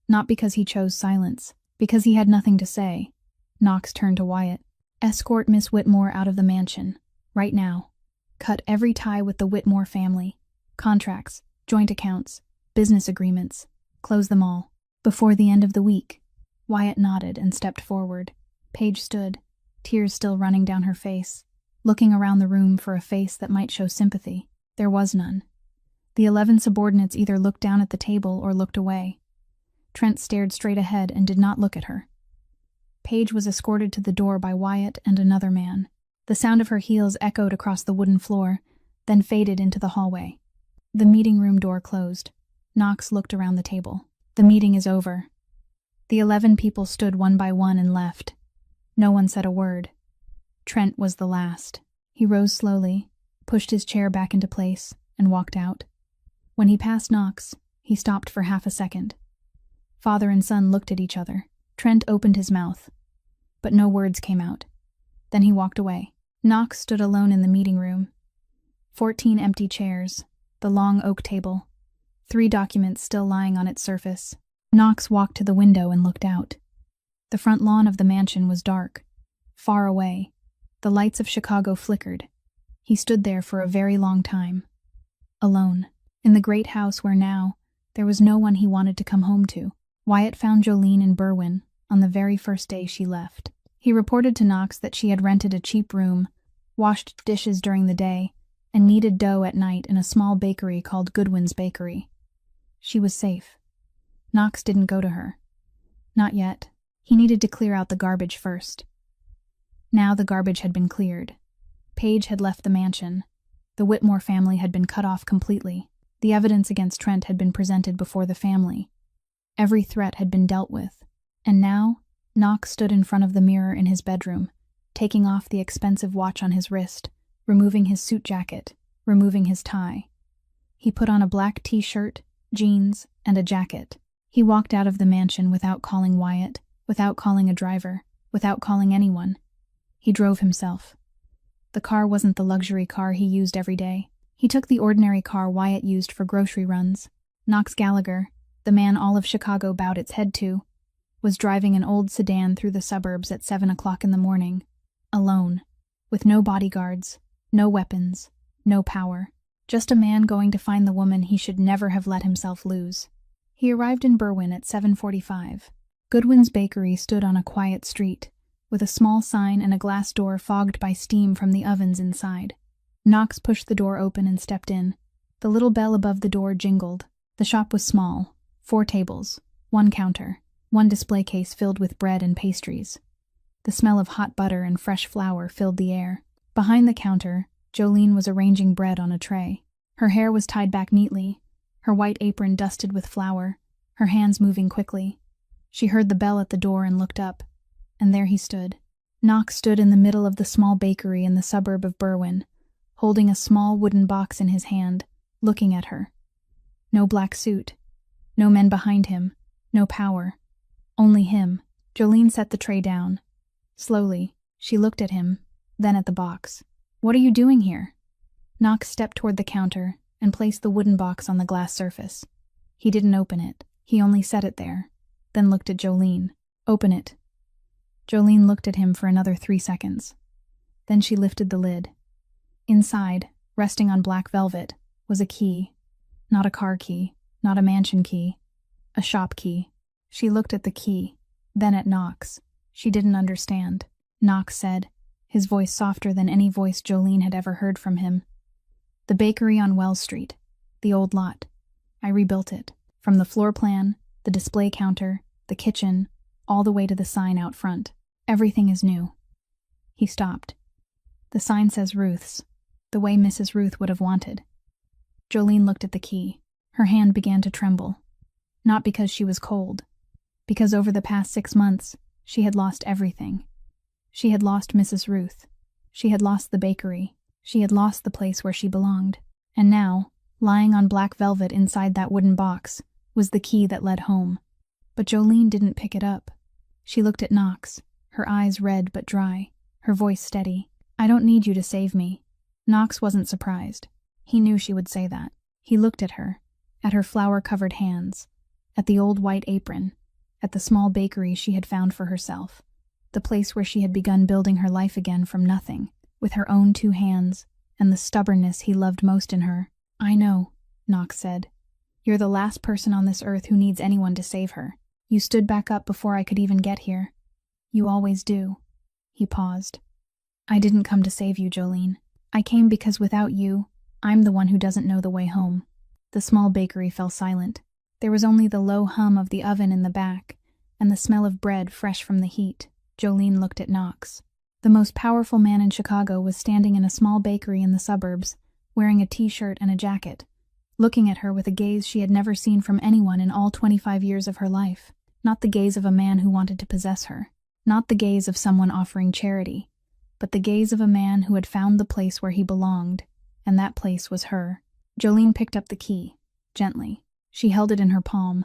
Not because he chose silence, because he had nothing to say. Knox turned to Wyatt. Escort Miss Whitmore out of the mansion. Right now. Cut every tie with the Whitmore family. Contracts, joint accounts, business agreements. Close them all. Before the end of the week. Wyatt nodded and stepped forward. Paige stood, tears still running down her face, looking around the room for a face that might show sympathy. There was none. The 11 subordinates either looked down at the table or looked away. Trent stared straight ahead and did not look at her. Paige was escorted to the door by Wyatt and another man. The sound of her heels echoed across the wooden floor, then faded into the hallway. The meeting room door closed. Knox looked around the table. The meeting is over. The 11 people stood one by one and left. No one said a word. Trent was the last. He rose slowly, pushed his chair back into place, and walked out. When he passed Knox, he stopped for half a second. Father and son looked at each other. Trent opened his mouth, but no words came out. Then he walked away. Knox stood alone in the meeting room. 14 empty chairs, the long oak table, 3 documents still lying on its surface. Knox walked to the window and looked out. The front lawn of the mansion was dark. Far away, the lights of Chicago flickered. He stood there for a very long time. Alone, in the great house where now there was no one he wanted to come home to. Wyatt found Jolene in Berwyn on the very first day she left. He reported to Knox that she had rented a cheap room, washed dishes during the day, and kneaded dough at night in a small bakery called Goodwin's Bakery. She was safe. Knox didn't go to her. Not yet. He needed to clear out the garbage first. Now the garbage had been cleared. Paige had left the mansion. The Whitmore family had been cut off completely. The evidence against Trent had been presented before the family. Every threat had been dealt with. And now, Knox stood in front of the mirror in his bedroom, taking off the expensive watch on his wrist, removing his suit jacket, removing his tie. He put on a black t-shirt, jeans, and a jacket. He walked out of the mansion without calling Wyatt, without calling a driver, without calling anyone. He drove himself. The car wasn't the luxury car he used every day. He took the ordinary car Wyatt used for grocery runs. Knox Gallagher, the man all of Chicago bowed its head to, was driving an old sedan through the suburbs at 7 o'clock in the morning, alone, with no bodyguards, no weapons, no power. Just a man going to find the woman he should never have let himself lose. He arrived in Berwyn at 7:45. Goodwin's Bakery stood on a quiet street, with a small sign and a glass door fogged by steam from the ovens inside. Knox pushed the door open and stepped in. The little bell above the door jingled. The shop was small. 4 tables, 1 counter, 1 display case filled with bread and pastries. The smell of hot butter and fresh flour filled the air. Behind the counter, Jolene was arranging bread on a tray. Her hair was tied back neatly, her white apron dusted with flour, her hands moving quickly. She heard the bell at the door and looked up, and there he stood. Knox stood in the middle of the small bakery in the suburb of Berwyn, holding a small wooden box in his hand, looking at her. No black suit, no men behind him, no power, only him. Jolene set the tray down. Slowly, she looked at him, then at the box. "What are you doing here?" Knox stepped toward the counter and placed the wooden box on the glass surface. He didn't open it. He only set it there, then looked at Jolene. "Open it." Jolene looked at him for another 3 seconds. Then she lifted the lid. Inside, resting on black velvet, was a key. Not a car key, not a mansion key, a shop key. She looked at the key, then at Knox. She didn't understand. Knox said, his voice softer than any voice Jolene had ever heard from him. "The bakery on Wells Street. The old lot. I rebuilt it. From the floor plan, the display counter, the kitchen, all the way to the sign out front. Everything is new." He stopped. "The sign says Ruth's. the way Mrs. Ruth would have wanted. Jolene looked at the key. Her hand began to tremble. Not because she was cold. Because over the past 6 months, she had lost everything. She had lost Mrs. Ruth. She had lost the bakery. She had lost the place where she belonged. And now, lying on black velvet inside that wooden box, was the key that led home. But Jolene didn't pick it up. She looked at Knox, her eyes red but dry, her voice steady. "I don't need you to save me." Knox wasn't surprised. He knew she would say that. He looked at her flour-covered hands, at the old white apron, at the small bakery she had found for herself, the place where she had begun building her life again from nothing, with her own 2 hands, and the stubbornness he loved most in her. "I know," Knox said. "You're the last person on this earth who needs anyone to save her. You stood back up before I could even get here. You always do." He paused. "I didn't come to save you, Jolene. I came because without you, I'm the one who doesn't know the way home." The small bakery fell silent. There was only the low hum of the oven in the back, and the smell of bread fresh from the heat. Jolene looked at Knox. The most powerful man in Chicago was standing in a small bakery in the suburbs, wearing a t-shirt and a jacket, looking at her with a gaze she had never seen from anyone in all 25 years of her life. Not the gaze of a man who wanted to possess her. Not the gaze of someone offering charity, but the gaze of a man who had found the place where he belonged, and that place was her. Jolene picked up the key, gently. She held it in her palm,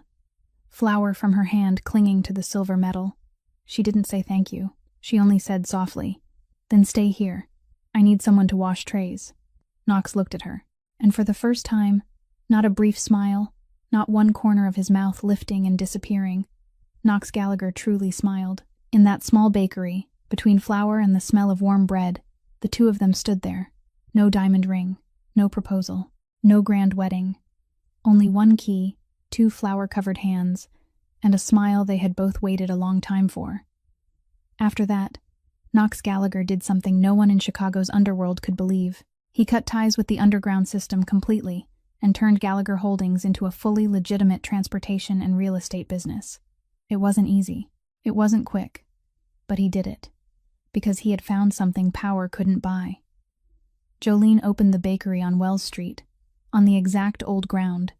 flour from her hand clinging to the silver metal. She didn't say thank you. She only said softly, "Then stay here. I need someone to wash trays." Knox looked at her, and for the first time, not a brief smile, not one corner of his mouth lifting and disappearing, Knox Gallagher truly smiled. In that small bakery, between flour and the smell of warm bread, the 2 of them stood there. No diamond ring, no proposal, no grand wedding. Only 1 key, 2 flour-covered hands, and a smile they had both waited a long time for. After that, Knox Gallagher did something no one in Chicago's underworld could believe. He cut ties with the underground system completely and turned Gallagher Holdings into a fully legitimate transportation and real estate business. It wasn't easy. It wasn't quick. But he did it. Because he had found something power couldn't buy. Jolene opened the bakery on Wells Street, on the exact old ground,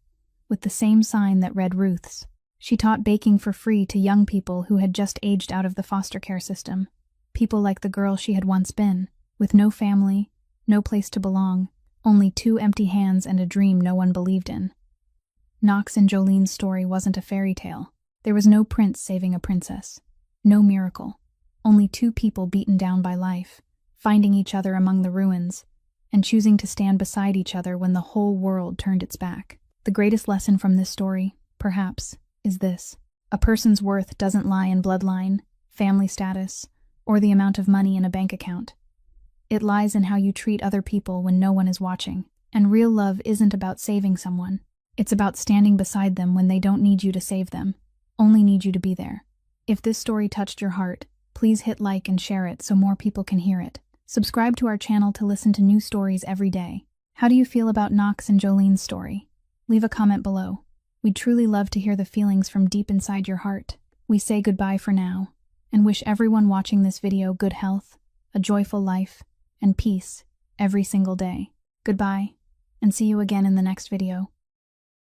with the same sign that read Ruth's. She taught baking for free to young people who had just aged out of the foster care system, people like the girl she had once been, with no family, no place to belong, only 2 empty hands and a dream no one believed in. Knox and Jolene's story wasn't a fairy tale. There was no prince saving a princess, no miracle, only 2 people beaten down by life, finding each other among the ruins, and choosing to stand beside each other when the whole world turned its back. The greatest lesson from this story, perhaps, is this: a person's worth doesn't lie in bloodline, family status, or the amount of money in a bank account. It lies in how you treat other people when no one is watching. And real love isn't about saving someone. It's about standing beside them when they don't need you to save them, only need you to be there. If this story touched your heart, please hit like and share it so more people can hear it. Subscribe to our channel to listen to new stories every day. How do you feel about Knox and Jolene's story? Leave a comment below. We'd truly love to hear the feelings from deep inside your heart. We say goodbye for now, and wish everyone watching this video good health, a joyful life, and peace every single day. Goodbye, and see you again in the next video.